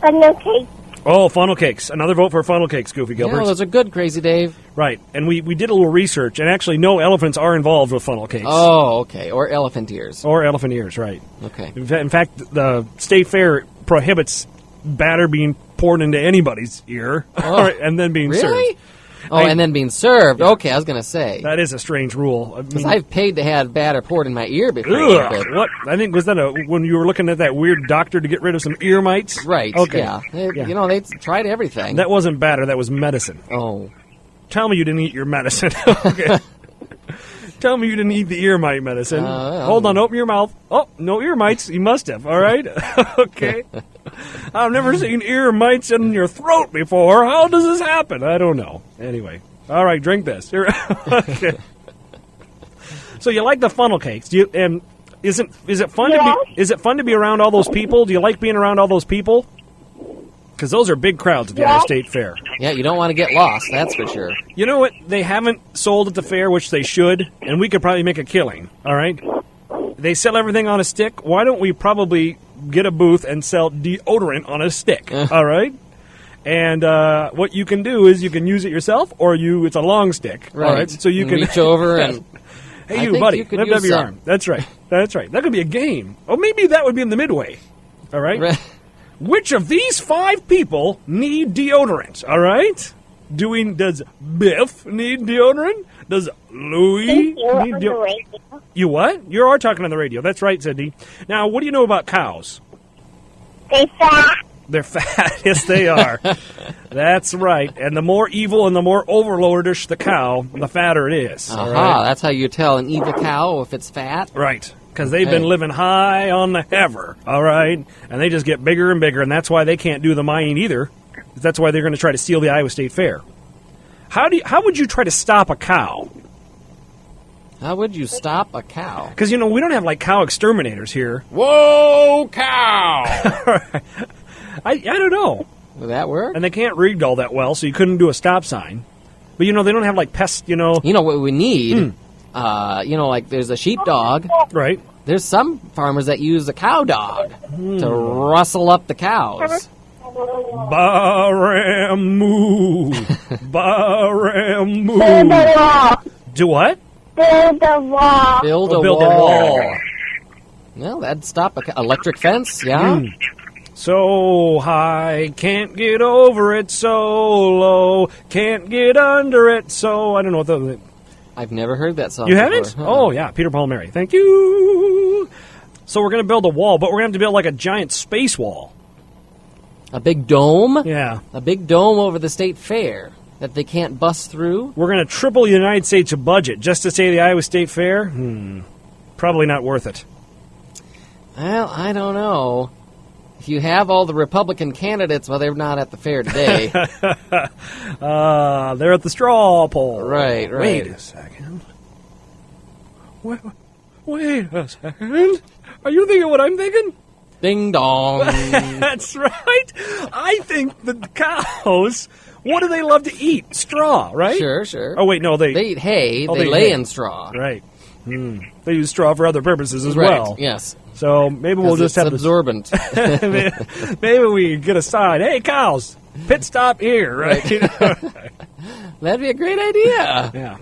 S3: Funnel cake.
S1: Oh, funnel cakes. Another vote for funnel cakes, Goofy Gilbert.
S2: Yeah, those are good, Crazy Dave.
S1: Right, and we did a little research, and actually no elephants are involved with funnel cakes.
S2: Oh, okay. Or elephant ears.
S1: Or elephant ears, right.
S2: Okay.
S1: In fact, the State Fair prohibits batter being poured into anybody's ear and then being served.
S2: Really? Oh, and then being served. Okay, I was going to say.
S1: That is a strange rule.
S2: Because I've paid to have batter poured in my ear before.
S1: Ugh, what? I think, was that when you were looking at that weird doctor to get rid of some ear mites?
S2: Right,
S1: Okay.
S2: yeah. You know, they tried everything.
S1: That wasn't batter, that was medicine.
S2: Oh.
S1: Tell me you didn't eat your medicine. Okay. Tell me you didn't eat the ear mite medicine. Hold on, open your mouth. Oh, no ear mites. You must have, all right? Okay. I've never seen ear mites in your throat before. How does this happen? I don't know. Anyway. All right, drink this. Okay. So you like the funnel cakes. And is it fun to be around all those people? Do you like being around all those people? Because those are big crowds at the Iowa State Fair.
S2: Yeah, you don't want to get lost, that's for sure.
S1: You know what? They haven't sold at the fair, which they should, and we could probably make a killing, all right? They sell everything on a stick. Why don't we probably get a booth and sell deodorant on a stick, all right? And what you can do is you can use it yourself, or it's a long stick,
S2: right?
S1: All right? So you can
S2: reach over and...
S1: Hey, buddy, lift up your arm. That's right. That's right. That could be a game. Oh, maybe that would be in the midway, all right? Which of these 5 people need deodorant, all right? Does Biff need deodorant? Does Louie need deodorant? You what? You are talking on the radio. That's right, Cindy. Now, what do you know about cows?
S3: They're fat.
S1: They're fat. Yes, they are. That's right. And the more evil and the more overlordish the cow, the fatter it is.
S2: Aha,
S1: right?
S2: That's how you tell an evil cow if it's fat?
S1: Right. Because they've been living high on the hever, all right? And they just get bigger and bigger, and that's why they can't do the mining either. That's why they're going to try to steal the Iowa State Fair. How would you try to stop a cow?
S2: How would you stop a cow?
S1: Because, we don't have, like, cow exterminators here.
S2: Whoa, cow!
S1: I don't know.
S2: Would that work?
S1: And they can't read all that well, so you couldn't do a stop sign. But, they don't have, like, pests,
S2: You know what we need? Like there's a sheepdog.
S1: Right.
S2: There's some farmers that use a cow dog to rustle up the cows.
S1: Ba-ram-moo. Ba-ram-moo.
S3: Build a wall.
S1: Do what?
S3: Build a wall.
S2: Build a wall. Well, that'd stop a electric fence, yeah?
S1: So high, can't get over it, so low, can't get under it, so... I don't know what the...
S2: I've never heard that song
S1: You
S2: before.
S1: haven't? Oh, yeah, Peter, Paul, and Mary. Thank you! So we're going to build a wall, but we're going to have to build like a giant space wall.
S2: A big dome?
S1: Yeah.
S2: A big dome over the state fair that they can't bust through?
S1: We're going to triple the United States budget just to say the Iowa State Fair? Probably not worth it.
S2: Well, I don't know. If you have all the Republican candidates, well, they're not at the fair today.
S1: They're at the straw poll.
S2: Right.
S1: Wait a second. Wait a second. Are you thinking what I'm thinking?
S2: Ding dong.
S1: That's right. I think the cows, what do they love to eat? Straw, right?
S2: Sure.
S1: Oh, wait, no,
S2: They eat hay.
S1: Oh,
S2: they
S1: they
S2: lay
S1: hay.
S2: in straw.
S1: Right. They use straw for other purposes as
S2: Right,
S1: well.
S2: yes.
S1: So maybe we'll just
S2: it's
S1: have
S2: absorbent.
S1: maybe we get a sign. Hey, cows, pit stop here, right?
S2: That'd be a great idea.
S1: Yeah.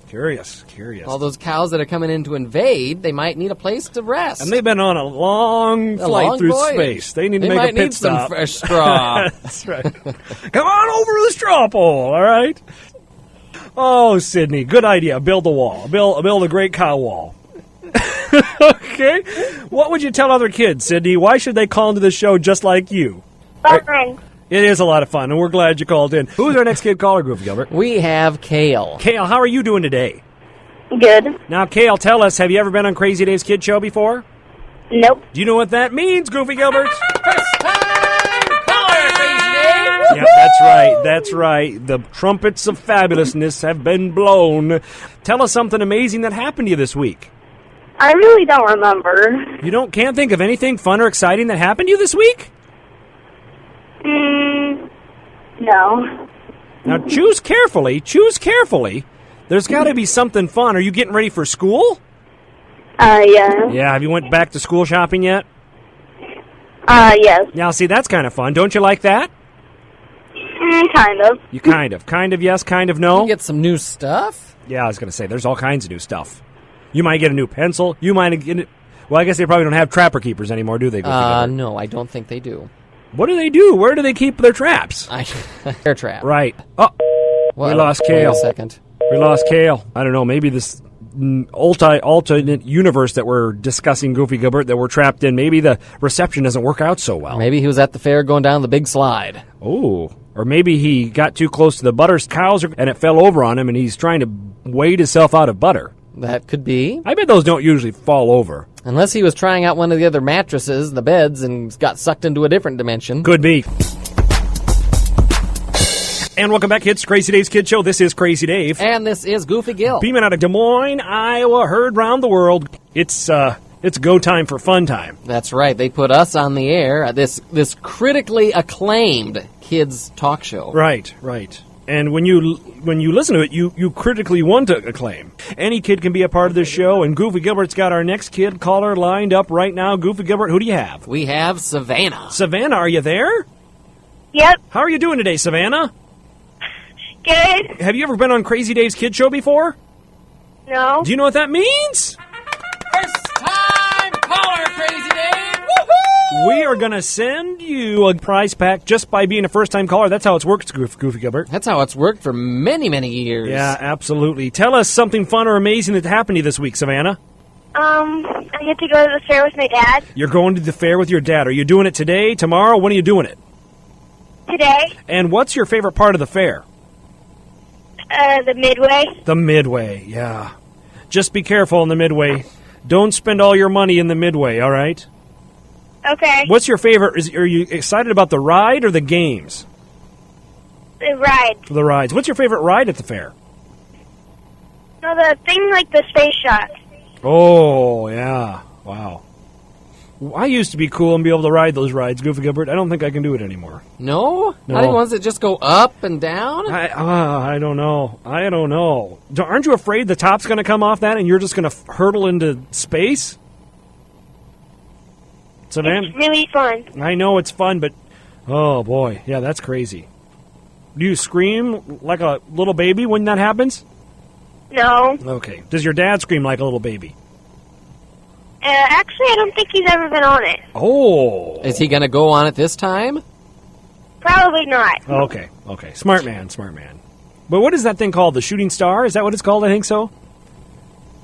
S1: Curious.
S2: All those cows that are coming in to invade, they might need a place to rest.
S1: And they've been on a long flight
S2: long
S1: through
S2: voyage.
S1: space. They need to
S2: They
S1: make
S2: might
S1: a pit
S2: need some
S1: stop.
S2: fresh straw.
S1: That's right. Come on over to the straw poll, all right? Oh, Sydney, good idea. Build a wall. Build a great cow wall. Okay. What would you tell other kids, Sydney? Why should they call into the show just like you?
S3: Fun.
S1: It is a lot of fun, and we're glad you called in. Who's our next kid caller, Goofy Gilbert?
S2: We have Cale.
S1: Cale, how are you doing today?
S3: Good.
S1: Now, Cale, tell us, have you ever been on Crazy Dave's Kid Show before?
S3: Nope.
S1: Do you know what that means, Goofy Gilbert?
S2: Crazy
S1: Yeah, that's right. The trumpets of fabulousness have been blown. Tell us something amazing that happened to you this week.
S3: I really don't remember.
S1: You can't think of anything fun or exciting that happened to you this week?
S3: No.
S1: Now, choose carefully. There's got to be something fun. Are you getting ready for school?
S3: Yeah.
S1: Yeah, have you went back to school shopping yet?
S3: Yes.
S1: Now, see, that's kind of fun. Don't you like that?
S3: Kind of.
S1: You kind of yes, kind of no?
S2: You get some new stuff?
S1: Yeah, I was going to say, there's all kinds of new stuff. You might get a new pencil. You might get it. Well, I guess they probably don't have trapper keepers anymore, do they?
S2: No, I don't think they do.
S1: What do they do? Where do they keep their traps?
S2: Air trap.
S1: Right. Oh,
S2: Well,
S1: we lost
S2: wait
S1: Cale.
S2: a second.
S1: We lost Cale. I don't know. Maybe this alternate universe that we're discussing, Goofy Gilbert, that we're trapped in, maybe the reception doesn't work out so well.
S2: Maybe he was at the fair going down the big slide.
S1: Oh. Or maybe he got too close to the butter cows and it fell over on him and he's trying to wade himself out of butter.
S2: That could be.
S1: I bet those don't usually fall over.
S2: Unless he was trying out one of the other mattresses, the beds, and got sucked into a different dimension.
S1: Could be. And welcome back, kids. Crazy Dave's Kid Show. This is Crazy Dave.
S2: And this is Goofy Gil.
S1: Beaming out of Des Moines, Iowa, heard round the world. It's go time for fun time.
S2: That's right. They put us on the air. This critically acclaimed kids talk show.
S1: Right. And when you listen to it, you critically want to acclaim. Any kid can be a part of this show, and Goofy Gilbert's got our next kid caller lined up right now. Goofy Gilbert, who do you have?
S2: We have Savannah.
S1: Savannah, are you there?
S3: Yep.
S1: How are you doing today, Savannah?
S3: Good.
S1: Have you ever been on Crazy Dave's Kid Show before?
S3: No.
S1: Do you know what that means?
S2: First time caller, Crazy Dave.
S1: We are going to send you a prize pack just by being a first-time caller. That's how it's worked, Goofy Gilbert.
S2: That's how it's worked for many, many years.
S1: Yeah, absolutely. Tell us something fun or amazing that happened to you this week, Savannah.
S3: I get to go to the fair with my dad
S1: You're going to the fair with your dad. Are you doing it today, tomorrow? When are you doing it?
S3: today.
S1: And what's your favorite part of the fair?
S3: The Midway.
S1: The Midway, yeah. Just be careful in the Midway. Don't spend all your money in the Midway, all right?
S3: Okay.
S1: What's your favorite? Are you excited about the ride or the games?
S3: The ride.
S1: The rides. What's your favorite ride at the fair?
S3: No, the thing like the space shot.
S1: Oh, yeah. Wow. I used to be cool and be able to ride those rides, Goofy Gilbert. I don't think I can do it anymore.
S2: No?
S1: No.
S2: Not even ones that just go up and down?
S1: I don't know. I don't know. Aren't you afraid the top's going to come off that and you're just going to hurtle into space? Savannah?
S3: It's really fun.
S1: I know it's fun, but oh boy, yeah, that's crazy. Do you scream like a little baby when that happens?
S3: No.
S1: Okay. Does your dad scream like a little baby?
S3: Actually, I don't think he's ever been on it.
S1: Oh.
S2: Is he going to go on it this time?
S3: Probably not.
S1: Okay. Smart man. But what is that thing called? The Shooting Star? Is that what it's called? I think so.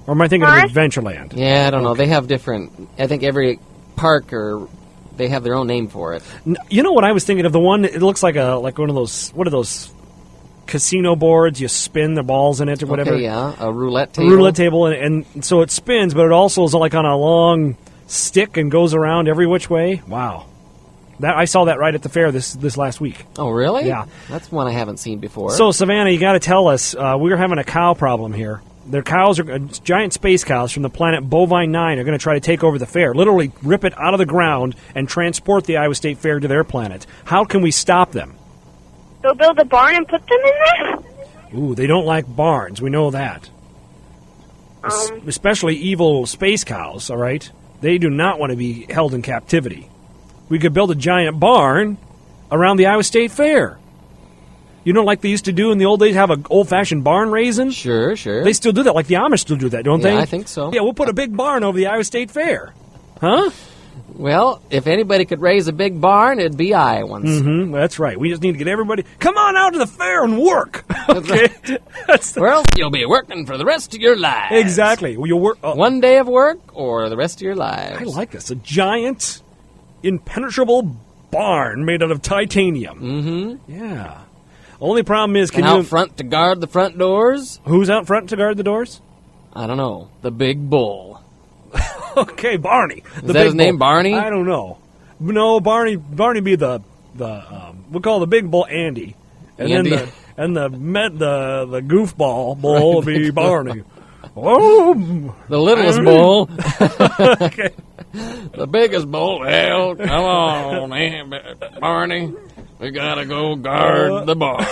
S1: Or am I thinking of Adventureland?
S2: Yeah, I don't know. They have different. I think every park they have their own name for it.
S1: You know what I was thinking of? The one. It looks like one of those. What are those? Casino boards. You spin the balls in it or whatever.
S2: Okay, yeah, a roulette table.
S1: A roulette table, and so it spins, but it also is like on a long stick and goes around every which way. Wow. I saw that right at the fair this last week.
S2: Oh, really?
S1: Yeah.
S2: That's one I haven't seen before.
S1: So, Savannah, you got to tell us, we're having a cow problem here. Their cows are giant space cows from the planet Bovine 9 are going to try to take over the fair, literally rip it out of the ground and transport the Iowa State Fair to their planet. How can we stop them?
S3: Go build a barn and put them in there?
S1: Ooh, they don't like barns. We know that. Especially evil space cows, all right? They do not want to be held in captivity. We could build a giant barn around the Iowa State Fair. You know, like they used to do in the old days, have an old-fashioned barn raising?
S2: Sure.
S1: They still do that, like the Amish still do that, don't they?
S2: Yeah, I think so.
S1: Yeah, we'll put a big barn over the Iowa State Fair. Huh?
S2: Well, if anybody could raise a big barn, it'd be Iowans.
S1: Mm-hmm, that's right. We just need to get everybody, come on out to the fair and work. Okay?
S2: Or else you'll be working for the rest of your lives.
S1: Exactly. Well, you'll work.
S2: One day of work or the rest of your lives.
S1: I like this. A giant, impenetrable barn made out of titanium.
S2: Mm-hmm.
S1: Yeah. Only problem is,
S2: and out front to guard the front doors?
S1: Who's out front to guard the doors?
S2: I don't know. The big bull.
S1: Okay, Barney.
S2: Is that his name, Barney?
S1: I don't know. No, Barney be the we'll call the big bull Andy. And
S2: Andy.
S1: then the goofball bull will be Barney. Oh,
S2: the littlest bull.
S1: Okay.
S2: The biggest bull. Well, come on, Barney. We gotta go guard the barn.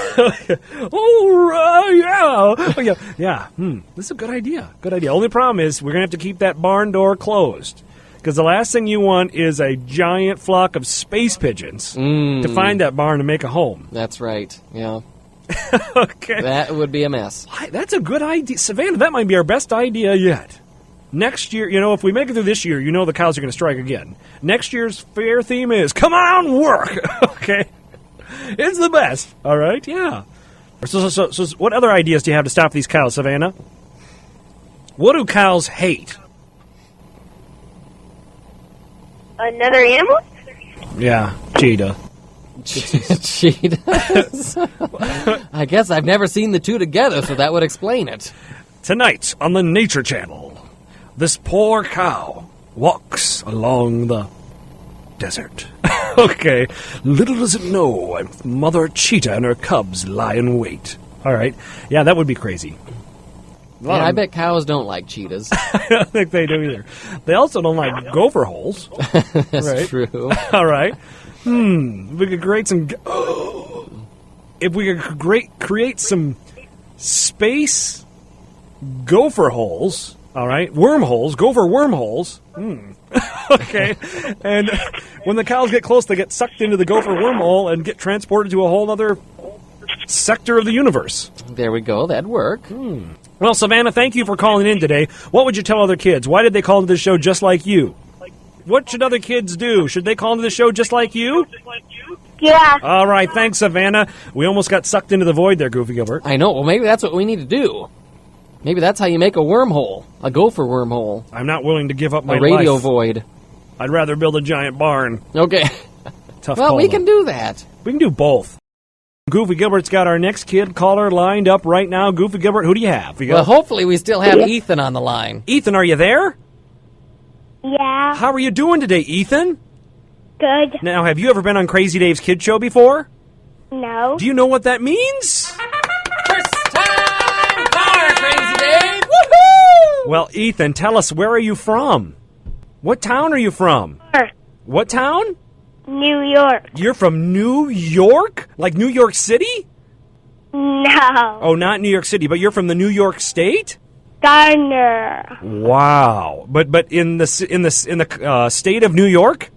S2: Yeah. This is a good idea. Only problem is we're gonna have to keep that barn door closed because the last thing you want is a giant flock of space pigeons to find that barn and make a home. That's right. Yeah.
S1: Okay.
S2: That would be a mess.
S1: That's a good idea, Savannah. That might be our best idea yet. Next year, if we make it through this year, the cows are going to strike again. Next year's fair theme is come on out and work. Okay. It's the best. All right? Yeah. So what other ideas do you have to stop these cows, Savannah? What do cows hate?
S3: Another animal?
S1: Yeah, cheetah.
S2: Cheetahs? I guess I've never seen the two together, so that would explain it.
S1: Tonight on the Nature Channel, this poor cow walks along the desert. Okay, little does it know, a mother cheetah and her cubs lie in wait. All right, yeah, that would be crazy.
S2: Yeah, I bet cows don't like cheetahs.
S1: I don't think they do either. They also don't like gopher holes.
S2: That's
S1: right?
S2: true.
S1: All right. We could create some... if we could create some space gopher holes, all right, wormholes, gopher wormholes. Okay. And when the cows get close, they get sucked into the gopher wormhole and get transported to a whole other sector of the universe.
S2: There we go. That'd work.
S1: Well, Savannah, thank you for calling in today. What would you tell other kids? Why did they call into this show just like you? What should other kids do? Should they call into the show just like you?
S3: Yeah.
S1: All right, thanks, Savannah. We almost got sucked into the void there, Goofy Gilbert.
S2: I know. Well, maybe that's what we need to do. Maybe that's how you make a wormhole. A gopher wormhole.
S1: I'm not willing to give up my
S2: life. A radio
S1: life.
S2: void.
S1: I'd rather build a giant barn.
S2: Okay.
S1: Tough
S2: well,
S1: call,
S2: we
S1: though.
S2: can do that.
S1: We can do both. Goofy Gilbert's got our next kid caller lined up right now. Goofy Gilbert, who do you have?
S2: Well, hopefully we still have Ethan on the line.
S1: Ethan, are you there?
S3: Yeah.
S1: How are you doing today, Ethan?
S3: Good.
S1: Now, have you ever been on Crazy Dave's Kid Show before?
S3: No.
S1: Do you know what that means?
S2: First time caller, Crazy Dave.
S1: Well, Ethan, tell us, where are you from? What town are you from? What town?
S3: New York.
S1: You're from New York? Like New York City?
S3: No.
S1: Oh, not New York City, but you're from the New York State?
S3: Garner.
S1: Wow. But in the state of New York?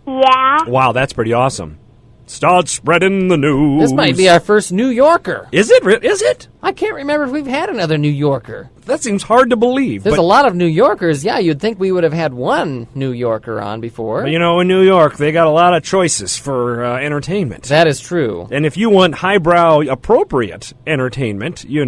S3: Yeah.
S1: Wow, that's pretty awesome. Start spreading the news.
S2: This might be our first New Yorker.
S1: Is it? Is it?
S2: I can't remember if we've had another New Yorker.
S1: That seems hard to believe.
S2: There's a lot of New Yorkers. Yeah, you'd think we would have had one New Yorker on before.
S1: But, in New York, they got a lot of choices for entertainment.
S2: That is true.
S1: And if you want highbrow, appropriate entertainment, you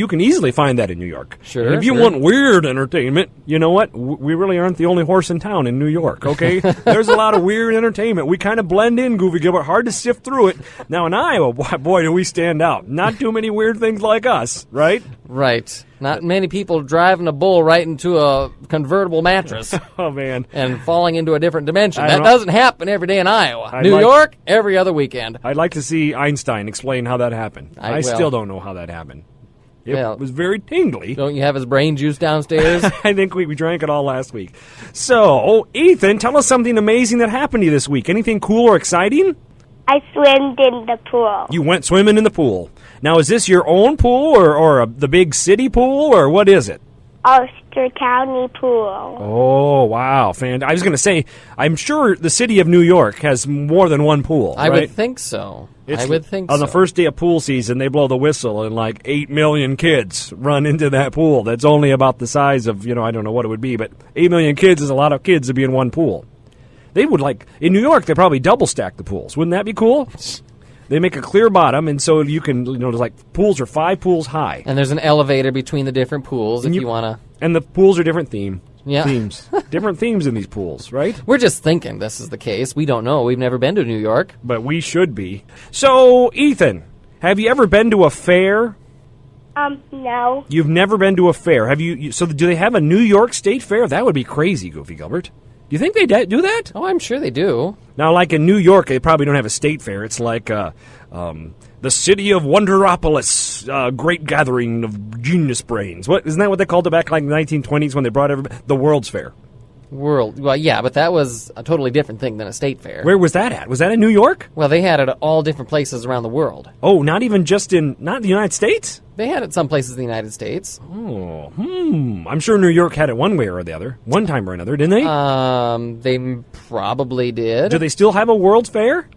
S1: can easily find that in New York.
S2: Sure.
S1: And if you want weird entertainment, you know what? We really aren't the only horse in town in New York, okay? There's a lot of weird entertainment. We kind of blend in, Goofy Gilbert. Hard to sift through it. Now, in Iowa, boy, do we stand out. Not too many weird things like us, right?
S2: Right. Not many people driving a bull right into a convertible mattress.
S1: Oh, man.
S2: And falling into a different dimension.
S1: I
S2: That
S1: don't know.
S2: doesn't happen every day in Iowa. New York, every other weekend.
S1: I'd like to see Einstein explain how that happened. I still don't know how that happened. It was very tingly.
S2: Don't you have his brain juice downstairs?
S1: I think we drank it all last week. So, Ethan, tell us something amazing that happened to you this week. Anything cool or exciting?
S3: I swam in the pool.
S1: You went swimming in the pool. Now, is this your own pool or the big city pool, or what is it?
S3: Ulster County Pool.
S1: Oh, wow. I was going to say, I'm sure the city of New York has more than one pool,
S2: I
S1: right?
S2: would think so.
S1: On the first day of pool season, they blow the whistle, and like 8 million kids run into that pool. That's only about the size of, I don't know what it would be, but 8 million kids is a lot of kids to be in one pool. They would in New York, they probably double stack the pools. Wouldn't that be cool? They make a clear bottom, and so you can, pools are 5 pools high.
S2: And there's an elevator between the different pools if you want to.
S1: And the pools are different themes. Different themes in these pools, right?
S2: We're just thinking this is the case. We don't know. We've never been to New York.
S1: But we should be. So, Ethan, have you ever been to a fair?
S3: No.
S1: You've never been to a fair. So do they have a New York State Fair? That would be crazy, Goofy Gilbert. Do you think they do that?
S2: Oh, I'm sure they do.
S1: Now, like in New York, they probably don't have a state fair. It's like the city of Wonderopolis, great gathering of genius brains. Isn't that what they called it back in the 1920s when they brought the World's Fair?
S2: Well, yeah, but that was a totally different thing than a state fair.
S1: Where was that at? Was that in New York?
S2: Well, they had it at all different places around the world.
S1: Oh, not even just not the United States?
S2: They had it some places in the United States.
S1: Oh, I'm sure New York had it one way or the other, one time or another, didn't they?
S2: They probably did.
S1: Do they still have a World's Fair?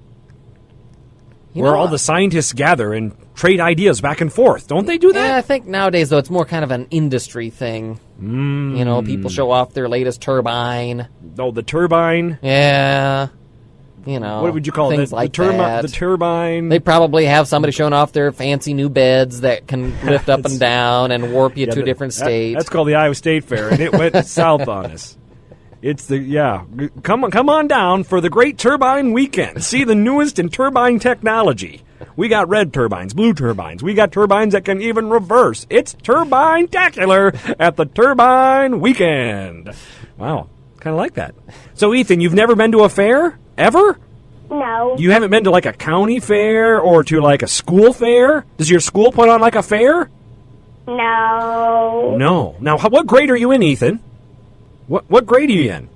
S1: Where all the scientists gather and trade ideas back and forth. Don't they do that?
S2: Yeah, I think nowadays, though, it's more kind of an industry thing. People show off their latest turbine.
S1: Oh, the turbine?
S2: Yeah.
S1: What would you call
S2: things
S1: it?
S2: Like
S1: the turbine?
S2: They probably have somebody showing off their fancy new beds that can lift up and down and warp you to a different state.
S1: That's called the Iowa State Fair, and it went south on us. It's Come on down for the Great Turbine Weekend. See the newest in turbine technology. We got red turbines, blue turbines. We got turbines that can even reverse. It's Turbine-tacular at the Turbine Weekend. Wow, kind of like that. So, Ethan, you've never been to a fair? Ever?
S3: No.
S1: You haven't been to like a county fair or to like a school fair? Does your school put on like a fair?
S3: No.
S1: No. Now, what grade are you in, Ethan? What grade are you in?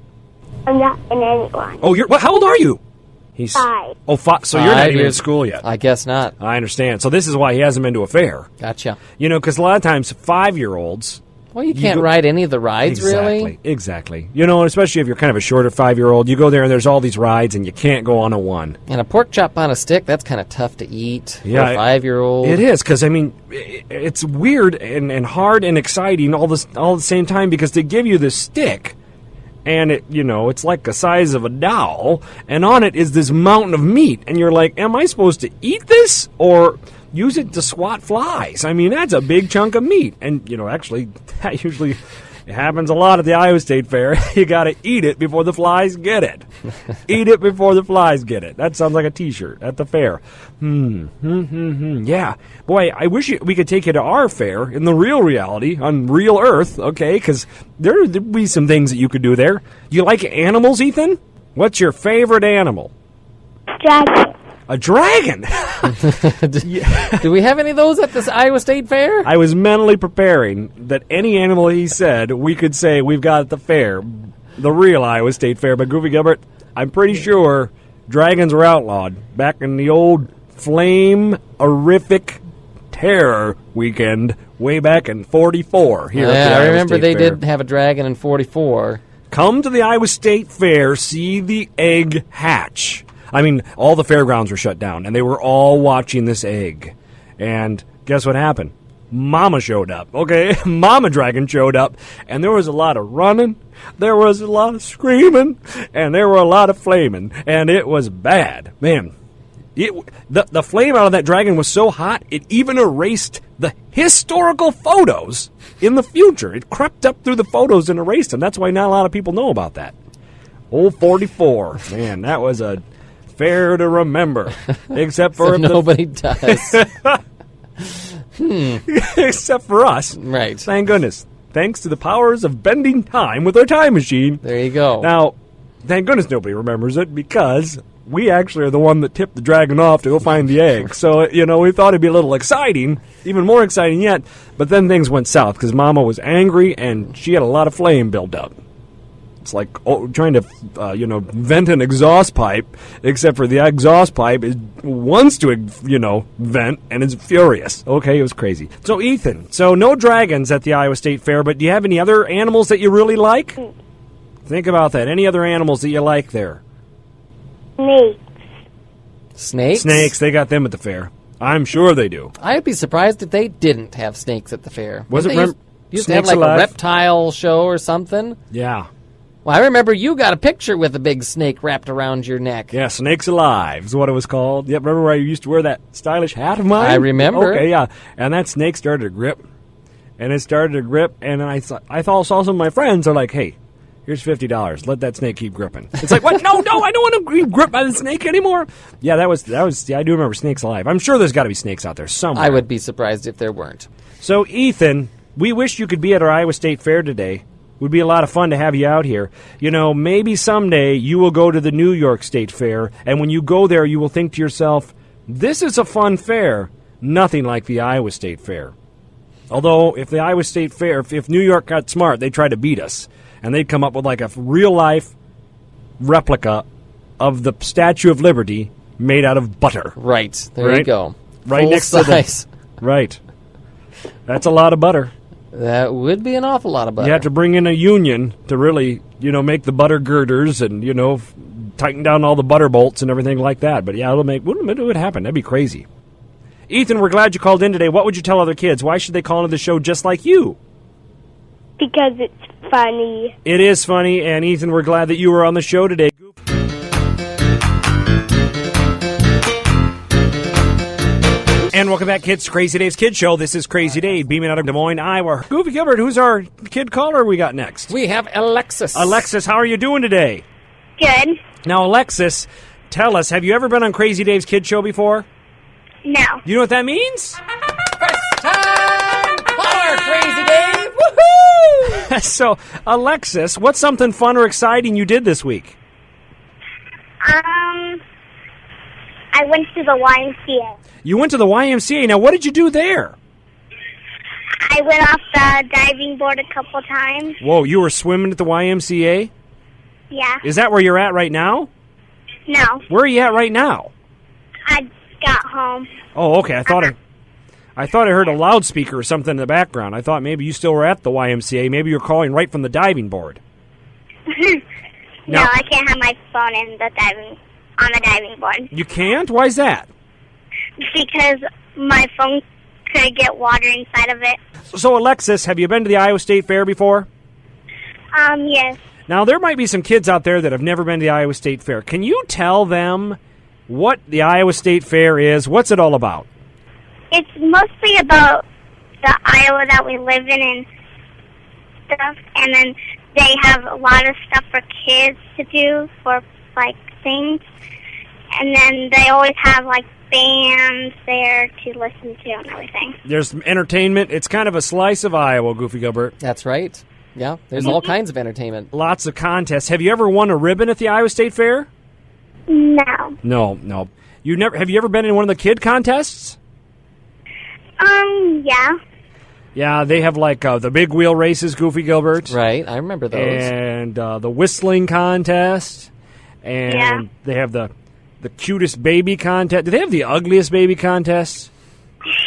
S3: I'm not in anyone.
S1: Oh, how old are you? He's
S3: 5.
S1: Oh, 5. So you're not even in school yet.
S2: I guess not.
S1: I understand. So this is why he hasn't been to a fair.
S2: Gotcha.
S1: Because a lot of times 5-year-olds.
S2: Well, you can't ride any of the rides, really.
S1: Exactly. Especially if you're kind of a shorter 5-year-old, you go there and there's all these rides and you can't go on a one.
S2: And a pork chop on a stick, that's kind of tough to eat for a 5-year-old.
S1: It is, because, it's weird and hard and exciting all at the same time because they give you this stick and it's like the size of a doll, and on it is this mountain of meat, and you're like, am I supposed to eat this or use it to swat flies? That's a big chunk of meat, and actually that usually happens a lot at the Iowa State Fair. You got to eat it before the flies get it. Eat it before the flies get it. That sounds like a T-shirt at the fair. Yeah, boy, I wish we could take you to our fair in the real reality on real Earth. Okay, because there'd be some things that you could do there. You like animals, Ethan? What's your favorite animal?
S3: Dragon.
S1: A dragon?
S2: Do we have any of those at this Iowa State Fair?
S1: I was mentally preparing that any animal he said, we could say we've got at the fair, the real Iowa State Fair. But Goofy Gilbert, I'm pretty sure dragons were outlawed back in the old flame-horrific terror weekend way back in 44 here at the
S2: I
S1: Iowa
S2: remember
S1: State
S2: they
S1: Fair.
S2: did have a dragon in 44.
S1: Come to the Iowa State Fair, see the egg hatch. I mean, all the fairgrounds were shut down, and they were all watching this egg. And guess what happened? Mama showed up, okay? Mama Dragon showed up, and there was a lot of running, there was a lot of screaming, and there were a lot of flaming, and it was bad. Man, the flame out of that dragon was so hot, it even erased the historical photos in the future. It crept up through the photos and erased them. That's why not a lot of people know about that. Old 44. Man, that was a fair to remember. Except for
S2: nobody does.
S1: Except for us.
S2: Right.
S1: Thank goodness. Thanks to the powers of bending time with our time machine.
S2: There you go.
S1: Now, thank goodness nobody remembers it because we actually are the one that tipped the dragon off to go find the egg. So, we thought it'd be a little exciting, even more exciting yet. But then things went south because Mama was angry and she had a lot of flame built up. It's like trying to, vent an exhaust pipe, except for the exhaust pipe wants to, vent and is furious. Okay, it was crazy. So, Ethan, no dragons at the Iowa State Fair, but do you have any other animals that you really like? Think about that. Any other animals that you like there?
S3: Snakes.
S2: Snakes?
S1: They got them at the fair. I'm sure they do.
S2: I'd be surprised if they didn't have snakes at the fair.
S1: Was
S2: Didn't
S1: it
S2: they used to have
S1: Snakes
S2: like
S1: Alive?
S2: a reptile show or something?
S1: Yeah.
S2: Well, I remember you got a picture with a big snake wrapped around your neck.
S1: Yeah, Snakes Alive is what it was called. Yep, remember where I used to wear that stylish hat of mine?
S2: I remember.
S1: Okay, yeah. And that snake started to grip. And it started to grip, and I saw some of my friends are like, hey, here's $50. Let that snake keep gripping. It's like, what? No, I don't want to be gripped by the snake anymore. Yeah, that was. Yeah, I do remember Snakes Alive. I'm sure there's got to be snakes out there somewhere.
S2: I would be surprised if there weren't.
S1: So, Ethan, we wish you could be at our Iowa State Fair today. Would be a lot of fun to have you out here. Maybe someday you will go to the New York State Fair, and when you go there, you will think to yourself, this is a fun fair, nothing like the Iowa State Fair. Although, if the Iowa State Fair, if New York got smart, they'd try to beat us, and they'd come up with like a real-life replica of the Statue of Liberty made out of butter.
S2: Right. There you go.
S1: Right
S2: Full
S1: next
S2: size.
S1: to the... Right. That's a lot of butter.
S2: That would be an awful lot of butter.
S1: You have to bring in a union to really, make the butter girders and, tighten down all the butter bolts and everything like that. But, yeah, it would happen. That'd be crazy. Ethan, we're glad you called in today. What would you tell other kids? Why should they call into the show just like you?
S3: Because it's funny.
S1: It is funny, and, Ethan, we're glad that you were on the show today. And welcome back, kids, to Crazy Dave's Kid Show. This is Crazy Dave, beaming out of Des Moines, Iowa. Goofy Gilbert, who's our kid caller we got next?
S2: We have Alexis.
S1: Alexis, how are you doing today?
S3: Good.
S1: Now, Alexis, tell us, have you ever been on Crazy Dave's Kid Show before?
S3: No.
S1: You know what that means?
S2: First time caller, Crazy Dave. Woohoo!
S1: So, Alexis, what's something fun or exciting you did this week?
S3: I went to the YMCA.
S1: You went to the YMCA. Now, what did you do there?
S3: I went off the diving board a couple times.
S1: Whoa, you were swimming at the YMCA?
S3: Yeah.
S1: Is that where you're at right now?
S3: No.
S1: Where are you at right now?
S3: I got home.
S1: Oh, okay. I thought I heard a loudspeaker or something in the background. I thought maybe you still were at the YMCA. Maybe you're calling right from the diving board.
S3: No, I can't have my phone on the diving board.
S1: You can't? Why is that?
S3: Because my phone could get water inside of it.
S1: So, Alexis, have you been to the Iowa State Fair before?
S3: Yes.
S1: Now, there might be some kids out there that have never been to the Iowa State Fair. Can you tell them what the Iowa State Fair is? What's it all about?
S3: It's mostly about the Iowa that we live in and stuff, and then they have a lot of stuff for kids to do for, things. And then they always have, bands there to listen to and everything.
S1: There's entertainment. It's kind of a slice of Iowa, Goofy Gilbert.
S2: That's right. Yeah, there's all kinds of entertainment.
S1: Lots of contests. Have you ever won a ribbon at the Iowa State Fair?
S3: No.
S1: No. Have you ever been in one of the kid contests?
S3: Yeah.
S1: Yeah, they have like the big wheel races, Goofy Gilbert.
S2: Right, I remember those.
S1: And the whistling contest. And they have the cutest baby contest. Do they have the ugliest baby contest?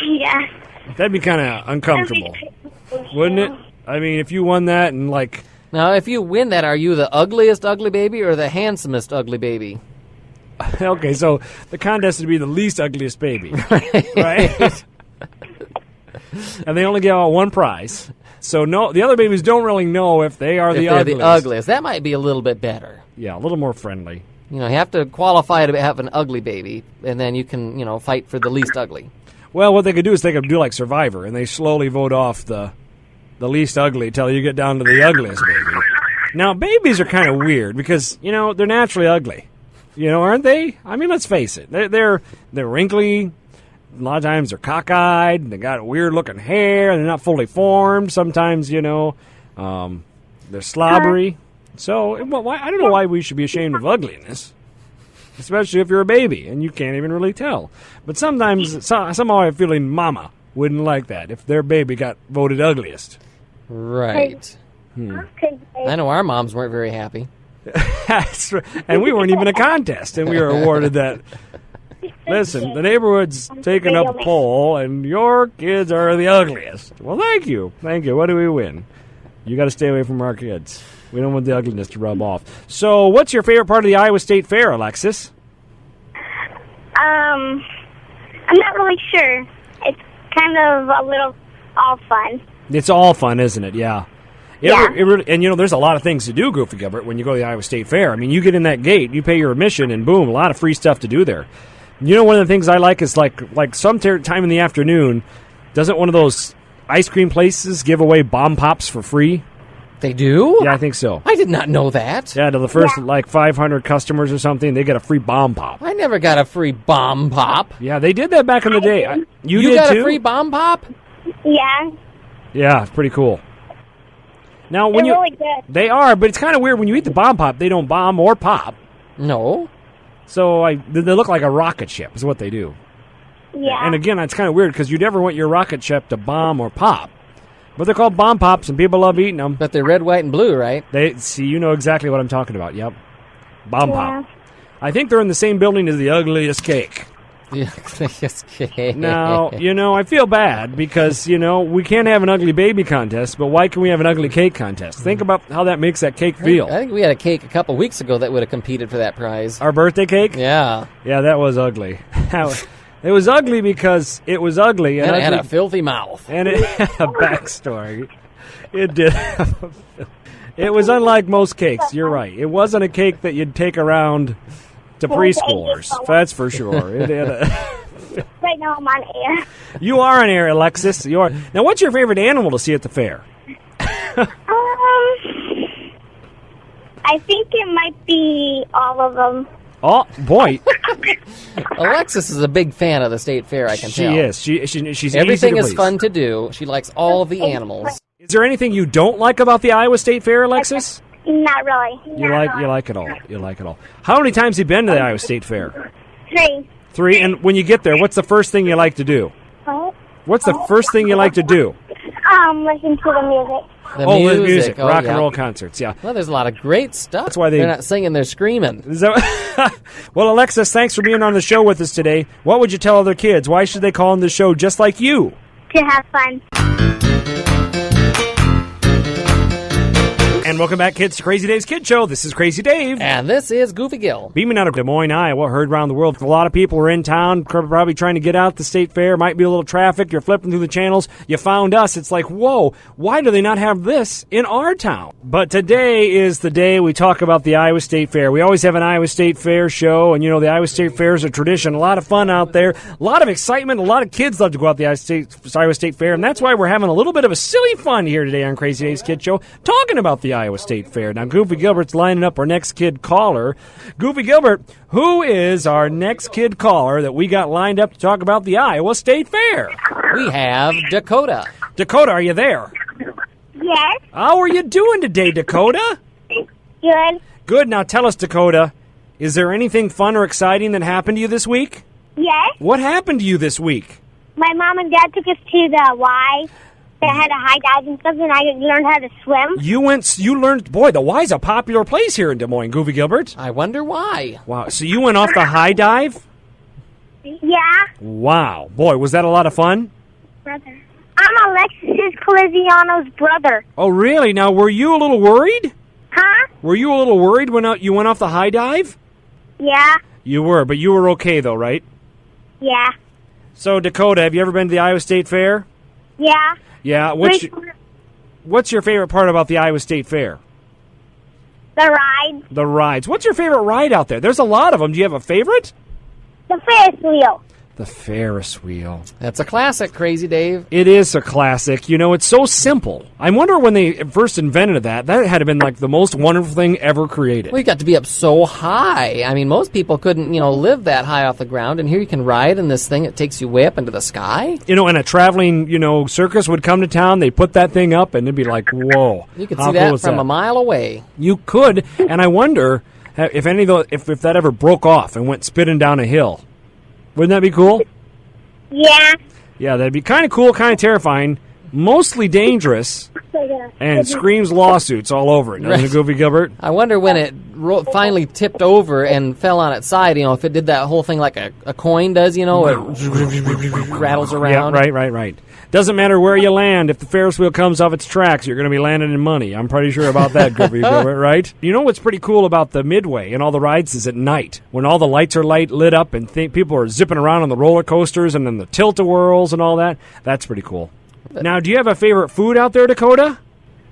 S3: Yeah.
S1: That'd be kind of uncomfortable, wouldn't it? I mean, if you won that and like...
S2: Now, if you win that, are you the ugliest ugly baby or the handsomest ugly baby?
S1: Okay, so the contest would be the least ugliest baby, right? And they only give out one prize. So no, the other babies don't really know if they are the ugliest.
S2: The ugliest. That might be a little bit better.
S1: Yeah, a little more friendly.
S2: You know, you have to qualify to have an ugly baby, and then you can, fight for the least ugly.
S1: Well, what they could do is they could do like Survivor, and they slowly vote off the least ugly till you get down to the ugliest baby. Now, babies are kind of weird because, they're naturally ugly. Aren't they? I mean, let's face it. They're wrinkly. A lot of times they're cockeyed. And they got weird-looking hair. And they're not fully formed. Sometimes, they're slobbery. So, I don't know why we should be ashamed of ugliness. Especially if you're a baby and you can't even really tell. But sometimes, somehow I have a feeling Mama wouldn't like that if their baby got voted ugliest.
S2: Right. I know our moms weren't very happy.
S1: And we weren't even a contest, and we were awarded that. Listen, the neighborhood's taking up a poll, and your kids are the ugliest. Well, thank you. What do we win? You got to stay away from our kids. We don't want the ugliness to rub off. So, what's your favorite part of the Iowa State Fair, Alexis?
S3: I'm not really sure. It's kind of a little all fun.
S1: It's all fun, isn't it? Yeah. And there's a lot of things to do, Goofy Gilbert, when you go to the Iowa State Fair. I mean, you get in that gate, you pay your admission, and boom, a lot of free stuff to do there. One of the things I like is like some time in the afternoon, doesn't one of those ice cream places give away bomb pops for free?
S2: They do?
S1: Yeah, I think so.
S2: I did not know that.
S1: Yeah, to the first 500 customers or something, they get a free bomb pop.
S2: I never got a free bomb pop.
S1: Yeah, they did that back in the day. You did
S2: got
S1: too?
S2: A free bomb pop?
S3: Yeah.
S1: Yeah, it's pretty cool. Now,
S3: They're really good.
S1: They are, but it's kind of weird when you eat the bomb pop. They don't bomb or pop.
S2: No.
S1: So they look like a rocket ship is what they do.
S3: Yeah.
S1: And again, that's kind of weird because you never want your rocket ship to bomb or pop. But they're called bomb pops, and people love eating them.
S2: But they're red, white, and blue, right?
S1: You know exactly what I'm talking about. Yep. Bomb pop. I think they're in the same building as the ugliest cake. Now, I feel bad because, we can't have an ugly baby contest, but why can we have an ugly cake contest? Think about how that makes that cake feel.
S2: I think we had a cake a couple weeks ago that would have competed for that prize.
S1: Our birthday cake?
S2: Yeah.
S1: Yeah, that was ugly. It was ugly because it was ugly.
S2: And it had a filthy mouth.
S1: And it had a backstory. It did. It was unlike most cakes. You're right. It wasn't a cake that you'd take around to preschoolers. That's for sure. It had
S3: Right now I'm on air.
S1: You are on air, Alexis. You are. Now, what's your favorite animal to see at the fair?
S3: I think it might be all of them.
S1: Oh, boy.
S2: Alexis is a big fan of the state fair, I can tell.
S1: She is. She's
S2: Everything
S1: easy to
S2: is
S1: please.
S2: fun to do. She likes all of the animals.
S1: Is there anything you don't like about the Iowa State Fair, Alexis?
S3: Not really.
S1: You like it all. You like it all. How many times have you been to the Iowa State Fair?
S3: 3.
S1: 3. And when you get there, what's the first thing you like to do?
S3: What?
S1: What's the first thing you like to do?
S3: Listen to the music.
S1: The music. Rock and roll concerts, yeah.
S2: Well, there's a lot of great stuff.
S1: That's why
S2: they're not singing, they're screaming.
S1: Well, Alexis, thanks for being on the show with us today. What would you tell other kids? Why should they call in the show just like you?
S3: To have fun.
S1: And welcome back, kids, to Crazy Dave's Kid Show. This is Crazy Dave.
S2: And this is Goofy Gil.
S1: Beaming out of Des Moines, Iowa, heard around the world. A lot of people are in town, probably trying to get out the state fair. Might be a little traffic. You're flipping through the channels. You found us. It's like, whoa, why do they not have this in our town? But today is the day we talk about the Iowa State Fair. We always have an Iowa State Fair show, and, the Iowa State Fair is a tradition. A lot of fun out there. A lot of excitement. A lot of kids love to go out to the Iowa State Fair, and that's why we're having a little bit of a silly fun here today on Crazy Dave's Kid Show, talking about the Iowa State Fair. Now, Goofy Gilbert's lining up our next kid caller. Goofy Gilbert, who is our next kid caller that we got lined up to talk about the Iowa State Fair?
S2: We have Dakota.
S1: Dakota, are you there?
S3: Yes.
S1: How are you doing today, Dakota?
S3: Good.
S1: Good. Now tell us, Dakota, Is there anything fun or exciting that happened to you this week?
S3: Yes.
S1: What happened to you this week?
S3: My mom and dad took us to the Y. They had a high dive and stuff, and I learned how to swim.
S1: You learned, boy, the Y's a popular place here in Des Moines, Goofy Gilbert.
S2: I wonder why.
S1: Wow, so you went off the high dive?
S3: Yeah.
S1: Wow. Boy, was that a lot of fun?
S3: Brother. I'm Alexis Coliziano's brother.
S1: Oh, really? Now, were you a little worried?
S3: Huh?
S1: Were you a little worried when you went off the high dive?
S3: Yeah.
S1: You were, but you were okay, though, right?
S3: Yeah.
S1: So, Dakota, have you ever been to the Iowa State Fair?
S3: Yeah.
S1: Yeah. What's your favorite part about the Iowa State Fair?
S3: The ride.
S1: The rides. What's your favorite ride out there? There's a lot of them. Do you have a favorite?
S3: The Ferris wheel.
S1: The Ferris wheel.
S2: That's a classic, Crazy Dave.
S1: It is a classic. You know, it's so simple. I wonder when they first invented that had to have been like the most wonderful thing ever created.
S2: We got to be up so high. I mean, most people couldn't, live that high off the ground. And here you can ride in this thing that takes you way up into the sky.
S1: You know, and a traveling, circus would come to town. They put that thing up, and it'd be like, whoa.
S2: You could see that from a mile away.
S1: You could, and I wonder if if that ever broke off and went spinning down a hill. Wouldn't that be cool?
S3: Yeah.
S1: Yeah, that'd be kind of cool, kind of terrifying, mostly dangerous, and screams lawsuits all over it. Doesn't it, Goofy Gilbert?
S2: I wonder when it finally tipped over and fell on its side, if it did that whole thing like a coin does, it rattles around.
S1: Yeah, right. Doesn't matter where you land. If the Ferris wheel comes off its tracks, you're going to be landing in money. I'm pretty sure about that, Goofy Gilbert, right? You know what's pretty cool about the Midway and all the rides is at night, when all the lights are lit up and people are zipping around on the roller coasters and then the tilt-a-whirls and all that. That's pretty cool. Now, do you have a favorite food out there, Dakota?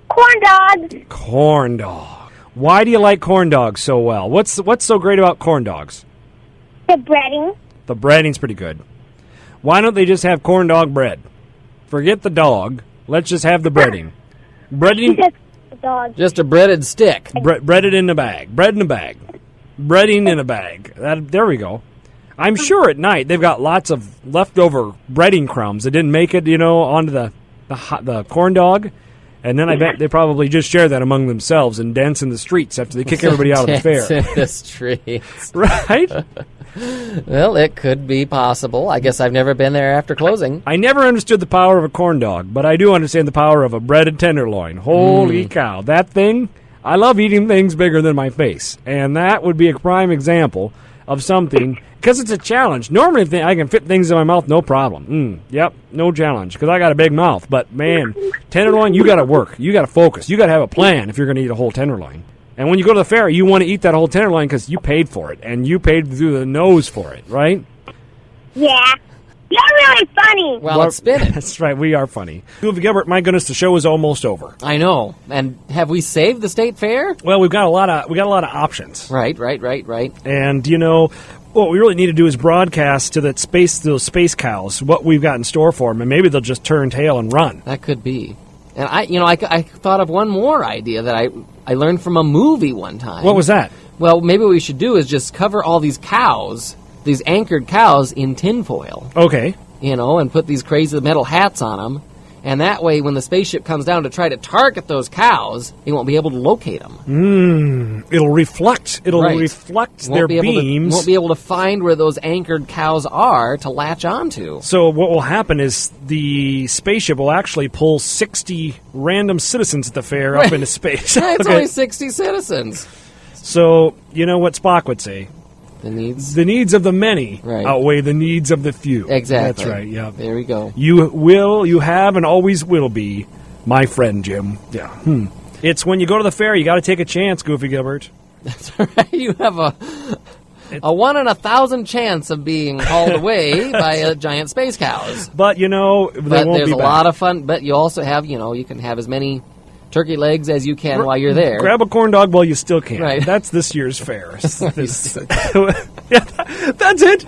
S3: Corn dogs.
S1: Corn dog. Why do you like corn dogs so well? What's so great about corn dogs?
S3: The breading.
S1: The breading's pretty good. Why don't they just have corn dog bread? Forget the dog. Let's just have the breading. Breading.
S2: Just a breaded stick.
S1: Breaded in a bag. Bread in a bag. Breading in a bag. There we go. I'm sure at night they've got lots of leftover breading crumbs that didn't make it, onto the corn dog. And then I bet they probably just share that among themselves and dance in the streets after they kick everybody out of the fair.
S2: Dance in the streets.
S1: Right?
S2: Well, it could be possible. I guess I've never been there after closing.
S1: I never understood the power of a corn dog, but I do understand the power of a breaded tenderloin. Holy cow. That thing, I love eating things bigger than my face. And that would be a prime example of something, because it's a challenge. Normally, I can fit things in my mouth, no problem. Yep, no challenge, because I got a big mouth. But, man, tenderloin, you got to work. You got to focus. You got to have a plan if you're going to eat a whole tenderloin. And when you go to the fair, you want to eat that whole tenderloin because you paid for it, and you paid through the nose for it, right?
S3: Yeah. You're really funny.
S2: Well, it's spinning.
S1: That's right, we are funny. Goofy Gilbert, my goodness, the show is almost over.
S2: I know. And have we saved the state fair?
S1: Well, we got a lot of options.
S2: Right.
S1: And what we really need to do is broadcast to those space cows what we've got in store for them, and maybe they'll just turn tail and run.
S2: That could be. And I thought of one more idea that I learned from a movie one time.
S1: What was that?
S2: Well, maybe what we should do is just cover all these cows, these anchored cows, in tinfoil.
S1: Okay.
S2: And put these crazy metal hats on them. And that way, when the spaceship comes down to try to target those cows, they won't be able to locate them.
S1: It'll reflect. It'll
S2: Right.
S1: reflect their beams.
S2: Won't be able to find where those anchored cows are to latch onto.
S1: So what will happen is the spaceship will actually pull 60 random citizens at the fair up into space.
S2: It's
S1: Okay.
S2: only 60 citizens.
S1: So, you know what Spock would say?
S2: The needs.
S1: The needs of the many
S2: Right.
S1: outweigh the needs of the few.
S2: Exactly.
S1: That's right, yeah.
S2: There we go.
S1: You have, and always will be my friend, Jim. Yeah. It's when you go to the fair, you got to take a chance, Goofy Gilbert.
S2: That's right. You have a 1 in 1,000 chance of being hauled away by giant space cows.
S1: But, they won't
S2: There's
S1: be
S2: a
S1: back.
S2: lot of fun. But you also have, you can have as many turkey legs as you can while you're there.
S1: Grab a corn dog while you still can.
S2: Right.
S1: That's this year's fair. Yeah, that's it.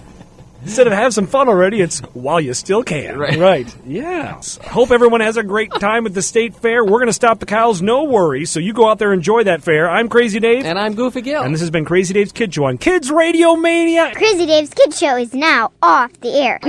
S1: Instead of have some fun already, it's while you still can.
S2: Right.
S1: Yeah. Hope everyone has a great time at the state fair. We're going to stop the cows, no worries. So you go out there and enjoy that fair. I'm Crazy Dave.
S2: And I'm Goofy Gil.
S1: And this has been Crazy Dave's Kid Show on Kids Radio Mania.
S4: Crazy Dave's Kids Show is now off the air.